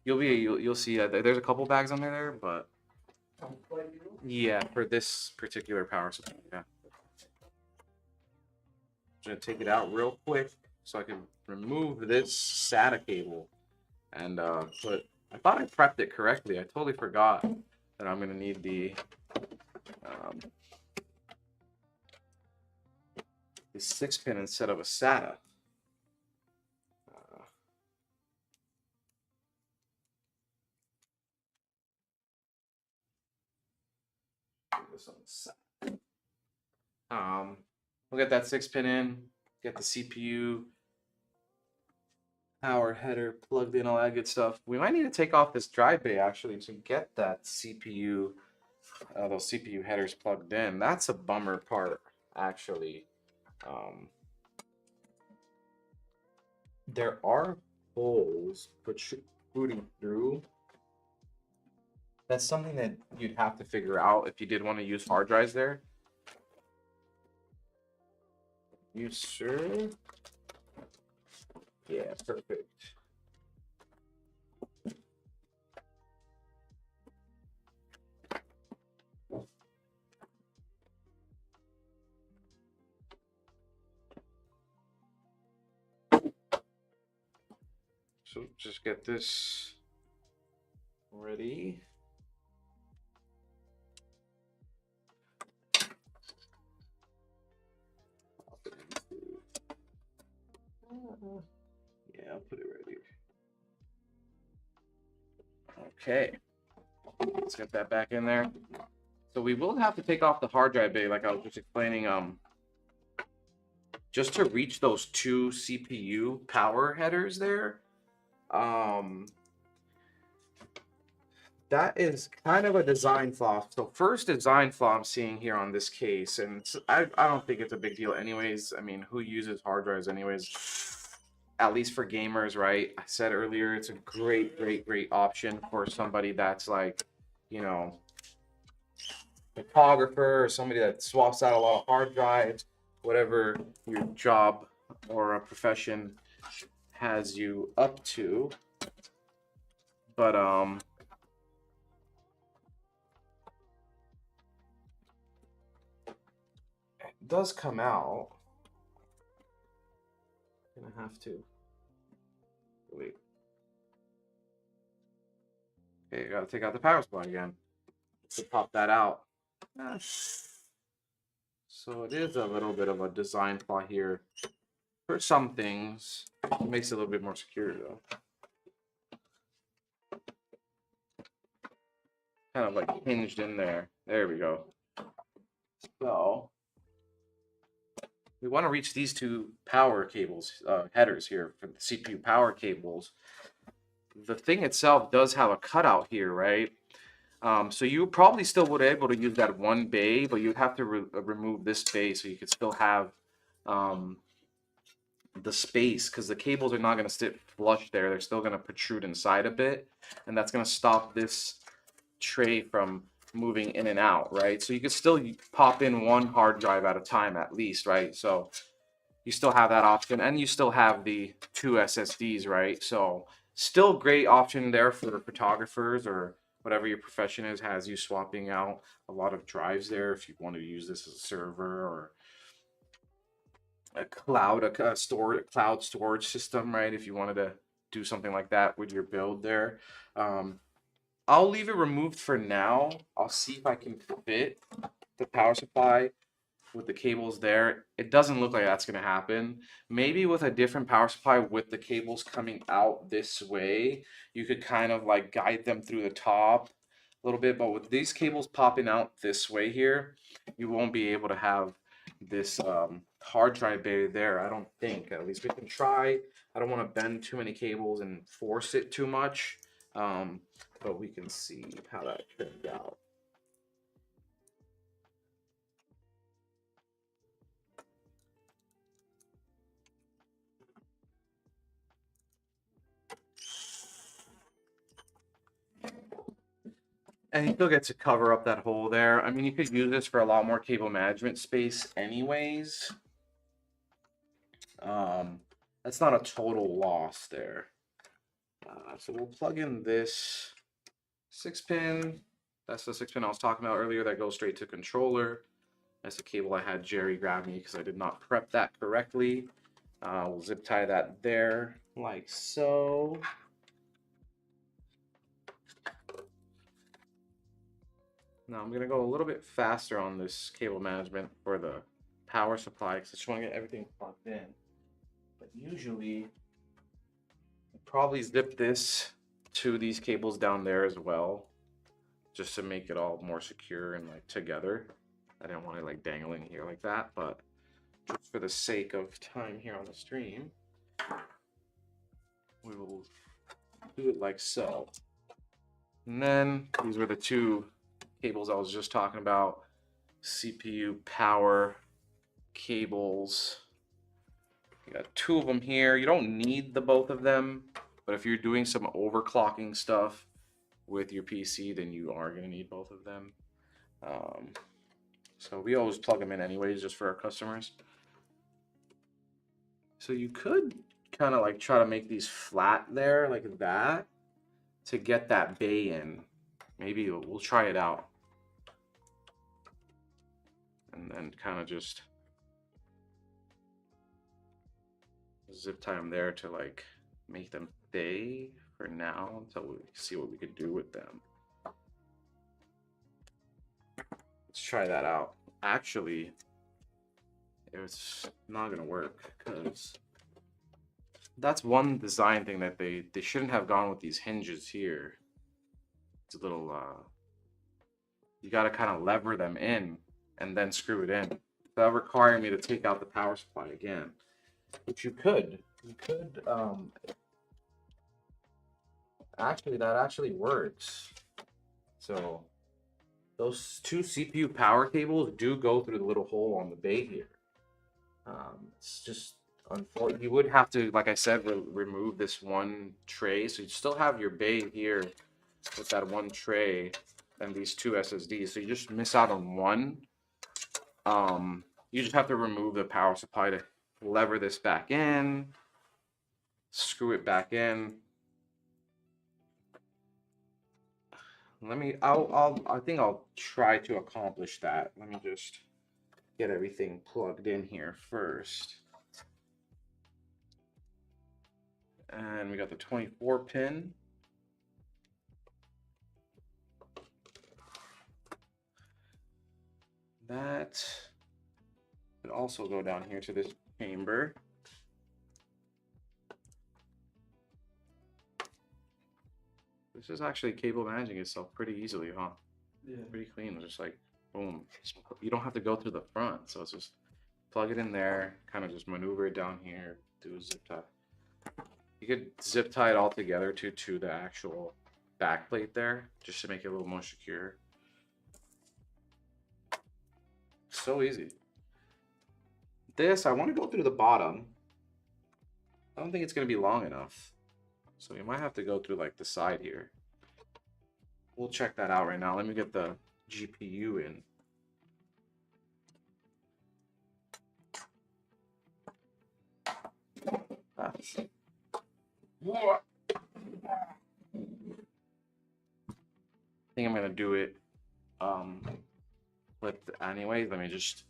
you'll see there's a couple bags under there, but yeah, for this particular power supply. Yeah. I'm gonna take it out real quick so I can remove this SATA cable and put. I thought I prepped it correctly. I totally forgot that I'm gonna need the the 6-pin instead of a SATA. This on the side. We'll get that 6-pin in, get the CPU, power header plugged in, all that good stuff. We might need to take off this drive bay actually to get that CPU, those CPU headers plugged in. That's a bummer part actually. There are holes protruding through. That's something that you'd have to figure out if you did want to use hard drives there. You sure? Yeah, perfect. So just get this ready. Yeah, I'll put it right here. Okay, let's get that back in there. So we will have to take off the hard drive bay, like I was just explaining. Just to reach those two CPU power headers there. That is kind of a design flaw. So first design flaw I'm seeing here on this case, and I don't think it's a big deal anyways. I mean, who uses hard drives anyways? At least for gamers, right? I said earlier, it's a great option for somebody that's like, you know, photographer or somebody that swaps out a lot of hard drives, whatever your job or a profession has you up to. But does come out. Gonna have to wait. Okay, gotta take out the power supply again to pop that out. So it is a little bit of a design flaw here. For some things, it makes it a little bit more secure though. Kind of like hinged in there. There we go. So we want to reach these two power cables, headers here for the CPU power cables. The thing itself does have a cutout here, right? So you probably still would be able to use that one bay, but you'd have to remove this bay so you could still have the space, because the cables are not going to sit flush there. They're still going to protrude inside a bit, and that's going to stop this tray from moving in and out, right? So you could still pop in one hard drive at a time at least, right? So you still have that option, and you still have the two SSDs, right? So still great option there for photographers or whatever your profession is, has you swapping out a lot of drives there if you want to use this as a server or a cloud storage system, right? If you wanted to do something like that with your build there. I'll leave it removed for now. I'll see if I can fit the power supply with the cables there. It doesn't look like that's going to happen. Maybe with a different power supply with the cables coming out this way, you could kind of like guide them through the top a little bit. But with these cables popping out this way here, you won't be able to have this hard drive bay there, I don't think. At least we can try. I don't want to bend too many cables and force it too much. But we can see how that turned out. And you still get to cover up that hole there. I mean, you could use this for a lot more cable management space anyways. That's not a total loss there. So we'll plug in this 6-pin. That's the 6-pin I was talking about earlier that goes straight to controller. That's the cable I had Jerry grab me because I did not prep that correctly. We'll zip tie that there like so. Now I'm going to go a little bit faster on this cable management for the power supply because I just want to get everything plugged in. But usually, I probably zip this to these cables down there as well, just to make it all more secure and like together. I didn't want it like dangling here like that, but just for the sake of time here on the stream, we will do it like so. And then these were the two cables I was just talking about. CPU power cables. You got two of them here. You don't need the both of them, but if you're doing some overclocking stuff with your PC, then you are going to need both of them. So we always plug them in anyways, just for our customers. So you could kind of like try to make these flat there like that to get that bay in. Maybe we'll try it out. And then kind of just zip tie them there to like make them stay for now until we see what we could do with them. Let's try that out. Actually, it's not gonna work because that's one design thing that they shouldn't have gone with these hinges here. It's a little you got to kind of lever them in and then screw it in. That requiring me to take out the power supply again, which you could actually, that actually works. So those two CPU power cables do go through the little hole on the bay here. It's just unfortunate. You would have to, like I said, remove this one tray. So you still have your bay here with that one tray and these two SSDs. So you just miss out on one. You just have to remove the power supply to lever this back in, screw it back in. I think I'll try to accomplish that. Let me just get everything plugged in here first. And we got the 24 pin. That could also go down here to this chamber. This is actually cable managing itself pretty easily, huh? Yeah. Pretty clean, just like boom. You don't have to go through the front, so it's just plug it in there, kind of just maneuver it down here, do a zip tie. You could zip tie it all together to the actual back plate there, just to make it a little more secure. So easy. This, I want to go through the bottom. I don't think it's going to be long enough. So you might have to go through like the side here. We'll check that out right now. Let me get the GPU in. I think I'm going to do it anyways. Let me just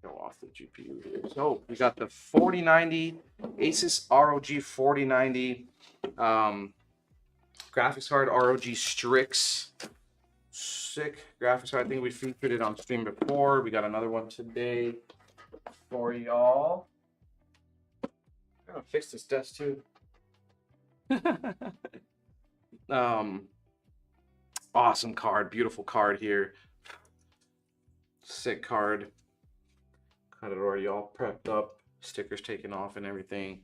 go off the GPU here. So we got the 4090 ASUS ROG 4090 graphics card, ROG Strix. Sick graphics card. I think we featured it on stream before. We got another one today for y'all. I'm gonna fix this desk too. Awesome card, beautiful card here. Sick card. Got it already all prepped up, stickers taken off and everything.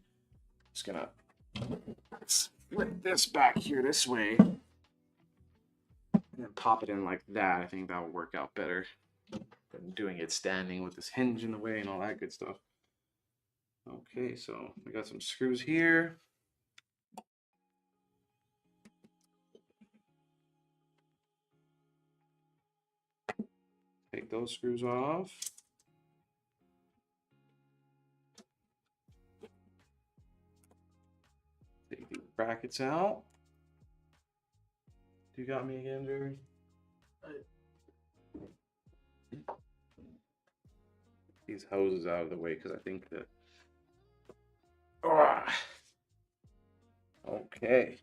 Just gonna flip this back here this way and then pop it in like that. I think that will work out better than doing it standing with this hinge in the way and all that good stuff. Okay, so we got some screws here. Take those screws off. Take the brackets out. You got me again, Jerry? These hoses out of the way because I think that. Okay.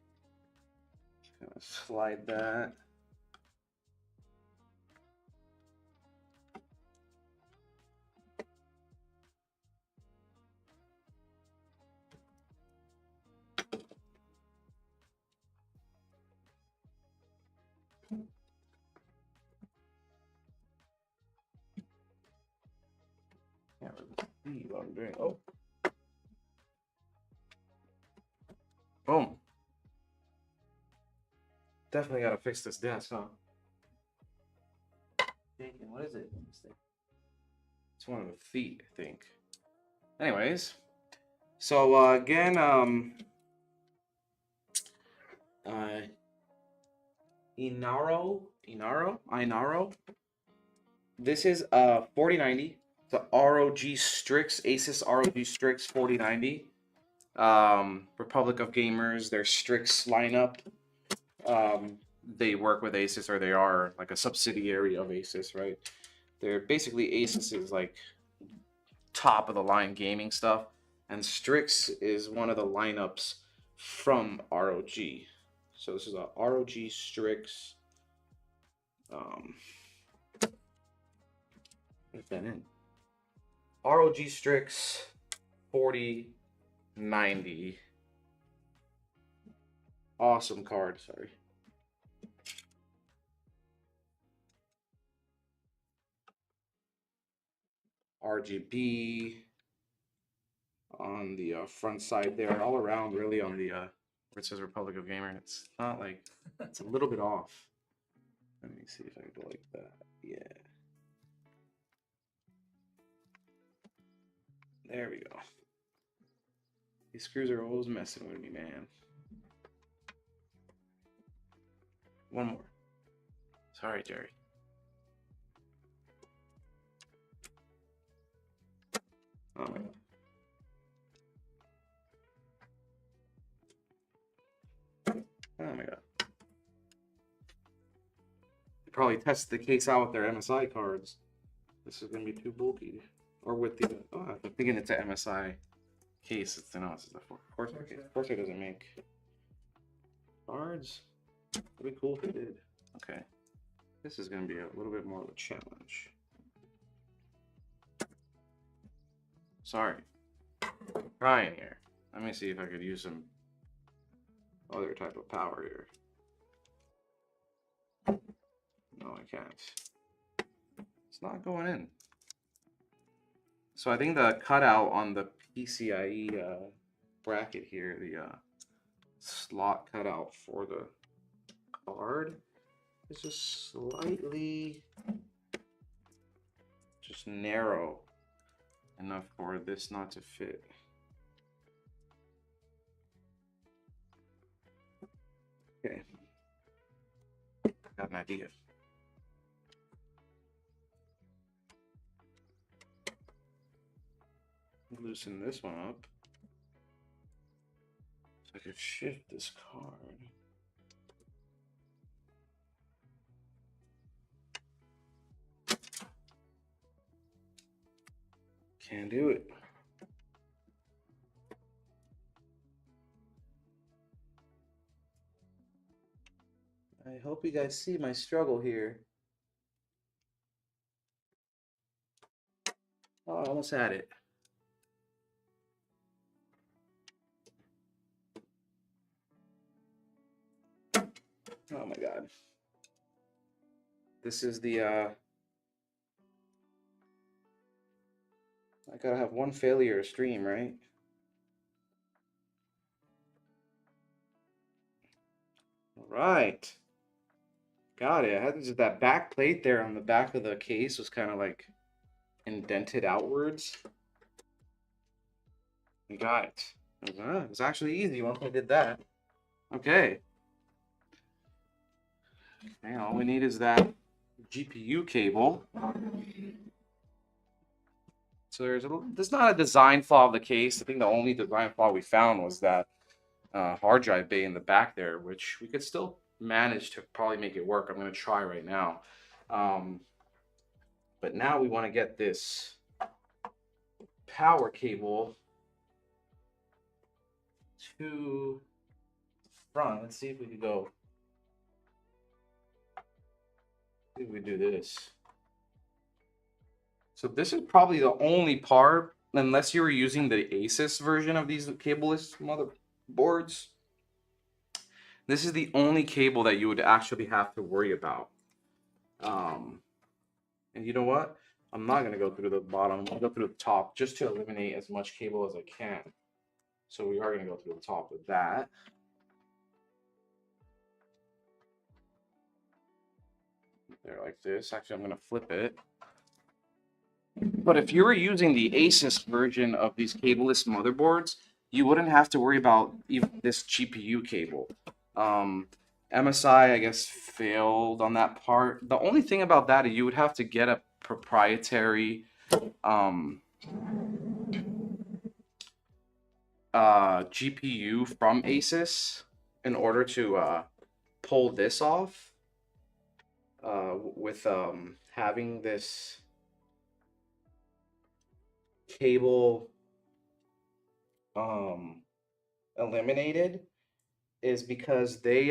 Just gonna slide that. Can't really see what I'm doing. Oh. Boom. Definitely gotta fix this desk, huh? What is it? It's one of the feet, I think. Anyways, so again, Inaro. This is 4090. The ROG Strix, ASUS ROG Strix 4090. Republic of Gamers, their Strix lineup. They work with ASUS, or they are like a subsidiary of ASUS, right? They're basically ASUS is like top of the line gaming stuff, and Strix is one of the lineups from ROG. So this is a ROG Strix. Put that in. ROG Strix 4090. Awesome card, sorry. RGB on the front side there, all around really on the where it says Republic of Gamer. It's not like, it's a little bit off. Let me see if I can go like that. Yeah. There we go. These screws are always messing with me, man. One more. Sorry, Jerry. Oh my god. Oh my god. They probably tested the case out with their MSI cards. this is gonna be too bulky. Or with the, oh, I'm thinking it's an MSI case. It's no, it's a Corsair case. Corsair doesn't make cards. It'd be cool if it did. Okay, this is gonna be a little bit more of a challenge. Sorry, I'm trying here. Let me see if I could use some other type of power here. No, I can't. It's not going in. So I think the cutout on the PCIe bracket here, the slot cutout for the card, is just slightly just narrow enough for this not to fit. Okay, got an idea. Loosen this one up so I could shift this card. Can't do it. I hope you guys see my struggle here. Oh, I almost had it. Oh my god. This is the I gotta have one failure a stream, right? All right. Got it. I had just that back plate there on the back of the case was kind of like indented outwards. We got it. It was actually easy once I did that. Okay. Okay, all we need is that GPU cable. So there's not a design flaw of the case. I think the only design flaw we found was that hard drive bay in the back there, which we could still manage to probably make it work. I'm going to try right now. But now we want to get this power cable to front. Let's see if we can go. See if we do this. So this is probably the only part, unless you were using the ASUS version of these cableless motherboards. This is the only cable that you would actually have to worry about. And you know what? I'm not going to go through the bottom. I'm going to go through the top just to eliminate as much cable as I can. So we are going to go through the top with that. There, like this. Actually, I'm going to flip it. But if you were using the ASUS version of these cableless motherboards, you wouldn't have to worry about even this GPU cable. MSI, I guess, failed on that part. The only thing about that is you would have to get a proprietary GPU from ASUS in order to pull this off with having this cable eliminated, is because they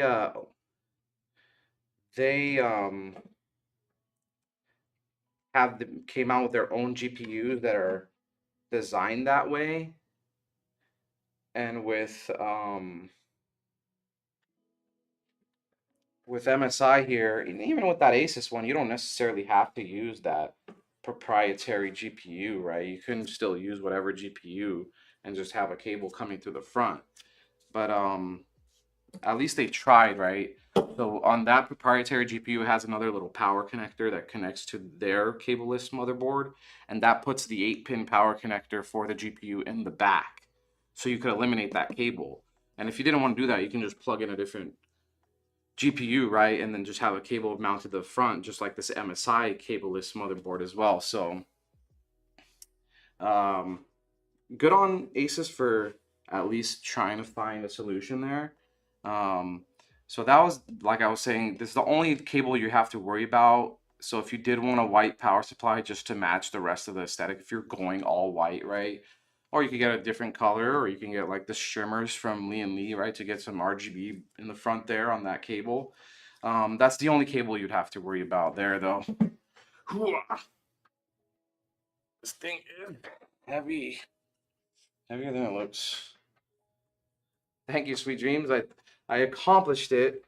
came out with their own GPUs that are designed that way, and with MSI here, and even with that ASUS one, you don't necessarily have to use that proprietary GPU, right? You can still use whatever GPU and just have a cable coming through the front. But at least they tried, right? So on that proprietary GPU, it has another little power connector that connects to their cableless motherboard, and that puts the 8-pin power connector for the GPU in the back. So you could eliminate that cable. And if you didn't want to do that, you can just plug in a different GPU, right? And then just have a cable mounted to the front, just like this MSI cableless motherboard as well. So good on ASUS for at least trying to find a solution there. So that was, like I was saying, this is the only cable you have to worry about So if you did want a white power supply just to match the rest of the aesthetic, if you're going all white, right? Or you could get a different color, or you can get like the shimmers from Lee and Lee, right? To get some RGB in the front there on that cable. That's the only cable you'd have to worry about there, though. This thing is heavy. Heavier than it looks. Thank you, Sweet Dreams. I accomplished it.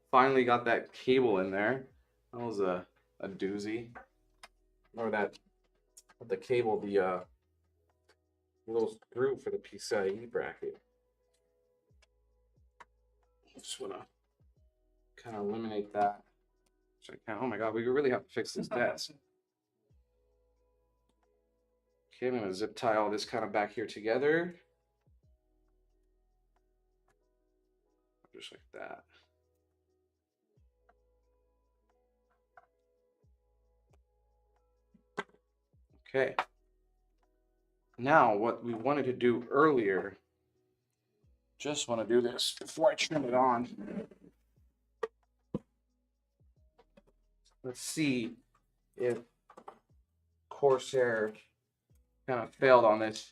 Finally got that cable in there. That was a doozy. Or that the cable, the little screw for the PCIe bracket. Just wanna kind of eliminate that. Oh my god, we really have to fix this desk. Okay, I'm gonna zip tie all this kind of back here together. Just like that. Okay. Now, what we wanted to do earlier, just want to do this before I turn it on. Let's see if Corsair kind of failed on this.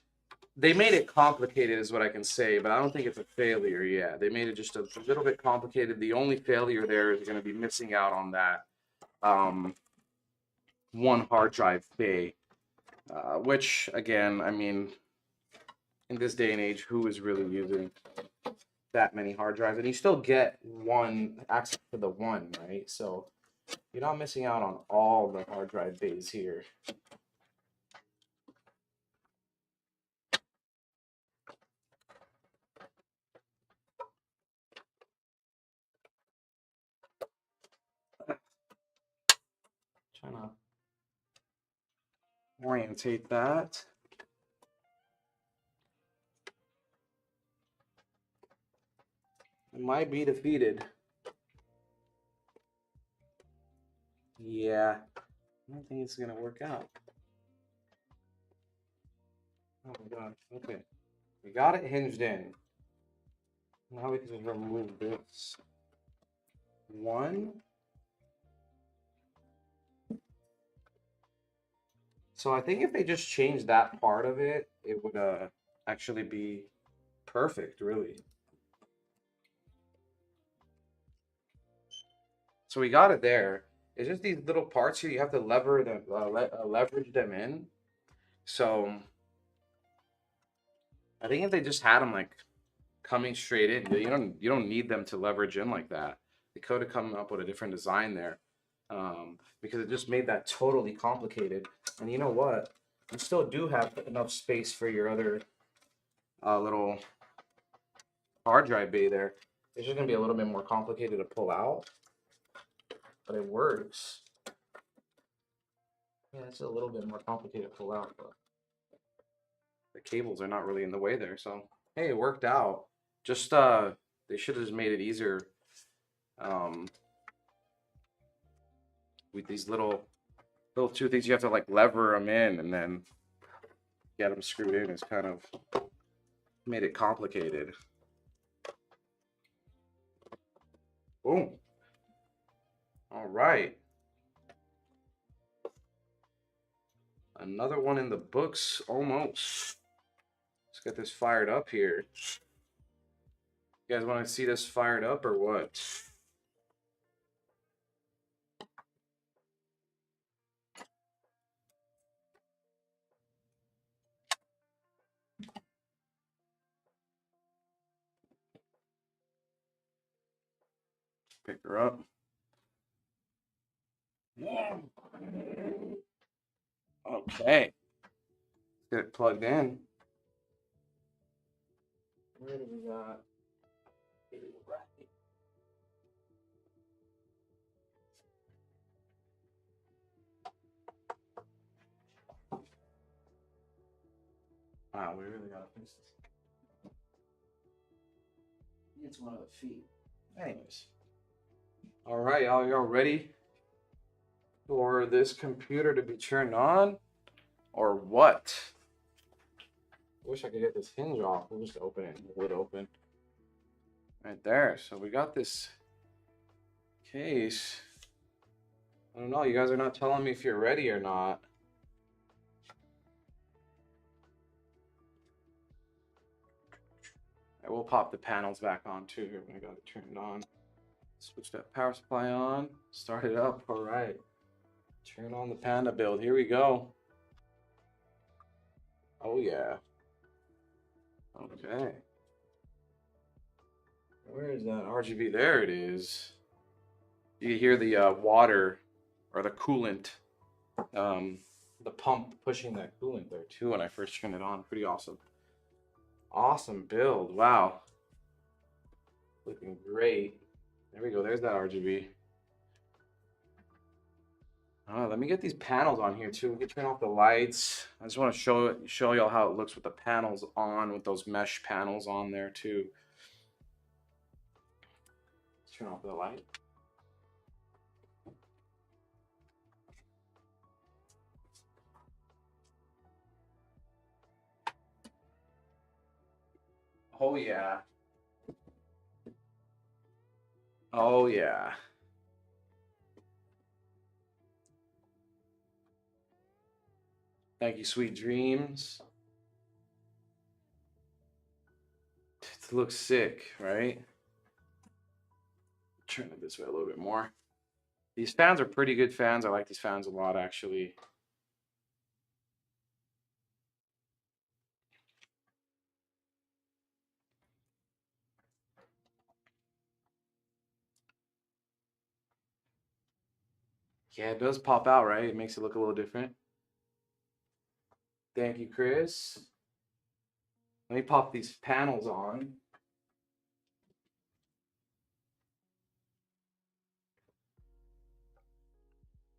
They made it complicated is what I can say, but I don't think it's a failure yet. They made it just a little bit complicated. The only failure there is going to be missing out on that one hard drive bay, which, again, I mean, in this day and age, who is really using that many hard drives? And you still get one access to the one, right? So you're not missing out on all the hard drive bays here. Trying to orientate that. It might be defeated. Yeah, I don't think it's gonna work out. Oh my god, okay. We got it hinged in. Now we can just remove this. One. So I think if they just change that part of it, it would actually be perfect, really. So we got it there. It's just these little parts here. You have to leverage them in. So I think if they just had them like coming straight in, you don't need them to leverage in like that. They could have come up with a different design there, because it just made that totally complicated. And you know what? You still do have enough space for your other little hard drive bay there. It's just gonna be a little bit more complicated to pull out, but it works. Yeah, it's a little bit more complicated to pull out, but the cables are not really in the way there. So hey, it worked out. Just they should have just made it easier with these little two things. You have to like lever them in and then get them screwed in. It's kind of made it complicated. Boom. All right. Another one in the books, almost. Let's get this fired up here. You guys want to see this fired up or what? Pick her up. Yeah. Okay. Get it plugged in. Where do we got? Wow, we really gotta fix this. It's one of the feet. Anyways. All right, y'all ready for this computer to be turned on? Or what? I wish I could get this hinge off. We'll just open it. It would open. Right there. So we got this case. I don't know. You guys are not telling me if you're ready or not. I will pop the panels back on too here when I got it turned on. Switch that power supply on. Start it up. All right. Turn on the Panda build. Here we go. Oh yeah. Okay. Where is that RGB? There it is. You can hear the water or the coolant, the pump pushing that coolant there too when I first turned it on. Pretty awesome. Awesome build. Wow. Looking great. There we go. There's that RGB. Let me get these panels on here too. We can turn off the lights. I just want to show y'all how it looks with the panels on, with those mesh panels on there too. Let's turn off the light. Oh yeah. Oh yeah. Thank you, sweet dreams. It looks sick, right? Turn it this way a little bit more. These fans are pretty good fans. I like these fans a lot, actually. Yeah, it does pop out, right? It makes it look a little different. Thank you, Chris. Let me pop these panels on.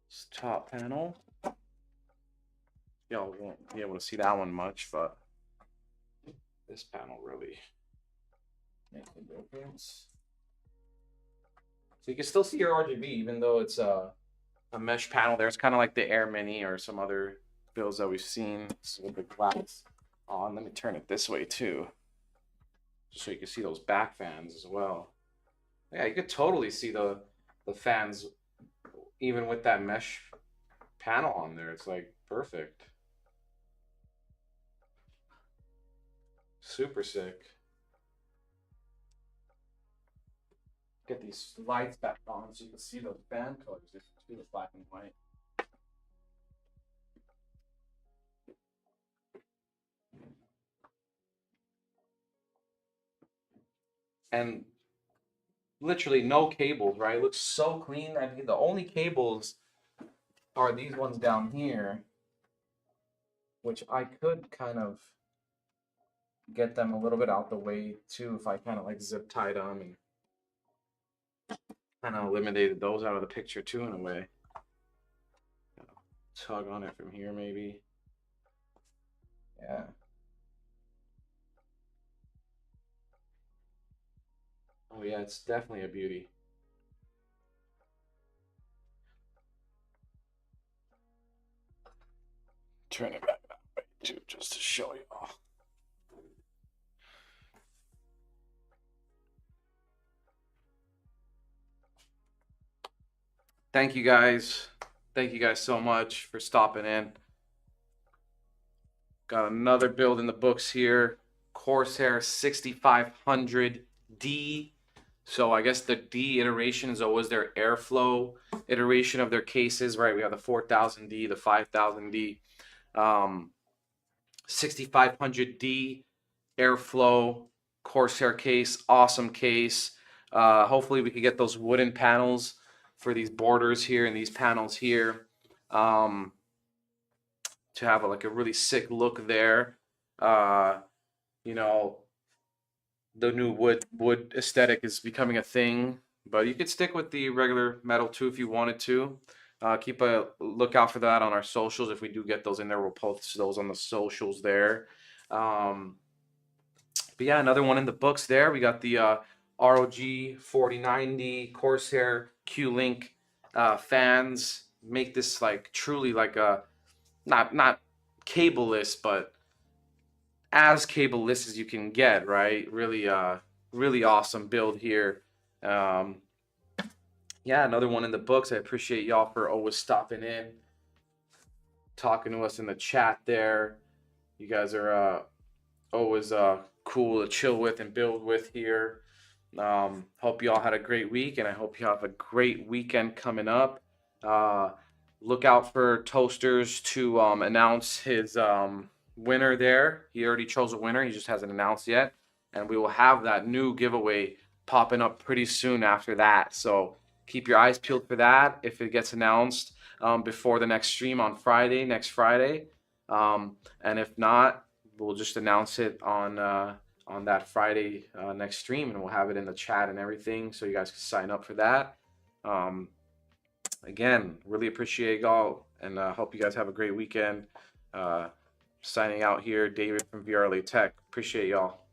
This top panel. Y'all won't be able to see that one much, but this panel really makes a difference. So you can still see your RGB, even though it's a mesh panel there. It's kind of like the Air Mini or some other builds that we've seen with the glass on. Let me turn it this way too, so you can see those back fans as well. Yeah, you could totally see the fans even with that mesh panel on there. It's like perfect. Super sick. Get these lights back on so you can see those fan colors. You can see the black and white. And literally no cables, right? It looks so clean. I think the only cables are these ones down here, which I could kind of get them a little bit out the way too if I kind of like zip tied them and kind of eliminated those out of the picture too in a way. Tug on it from here maybe. Yeah. Oh yeah, it's definitely a beauty. Turn it back that way too, just to show you all. Thank you guys. Thank you guys so much for stopping in. Got another build in the books here. Corsair 6500D. So I guess the D iteration is always their airflow iteration of their cases, right? We have the 4000D, the 5000D. 6500D airflow Corsair case. Awesome case. Hopefully we can get those wooden panels for these borders here and these panels here, to have like a really sick look there. You know, the new wood aesthetic is becoming a thing, but you could stick with the regular metal too if you wanted to. Keep a lookout for that on our socials. If we do get those in there, we'll post those on the socials there. But yeah, another one in the books there. We got the ROG 4090 Corsair Q-Link fans. Make this like truly like a not cableless, but as cableless as you can get, right? Really really awesome build here. yeah, another one in the books. I appreciate y'all for always stopping in, talking to us in the chat there. You guys are always cool to chill with and build with here. Hope you all had a great week, and I hope you have a great weekend coming up. Uh, look out for Toasters to announce his winner there. He already chose a winner, he just hasn't announced yet. And we will have that new giveaway popping up pretty soon after that. So keep your eyes peeled for that if it gets announced before the next stream on Friday, next Friday. And if not, we'll just announce it on that Friday next stream, and we'll have it in the chat and everything, so you guys can sign up for that. Again, really appreciate y'all, and hope you guys have a great weekend. Signing out here, David from VRLA Tech. Appreciate y'all.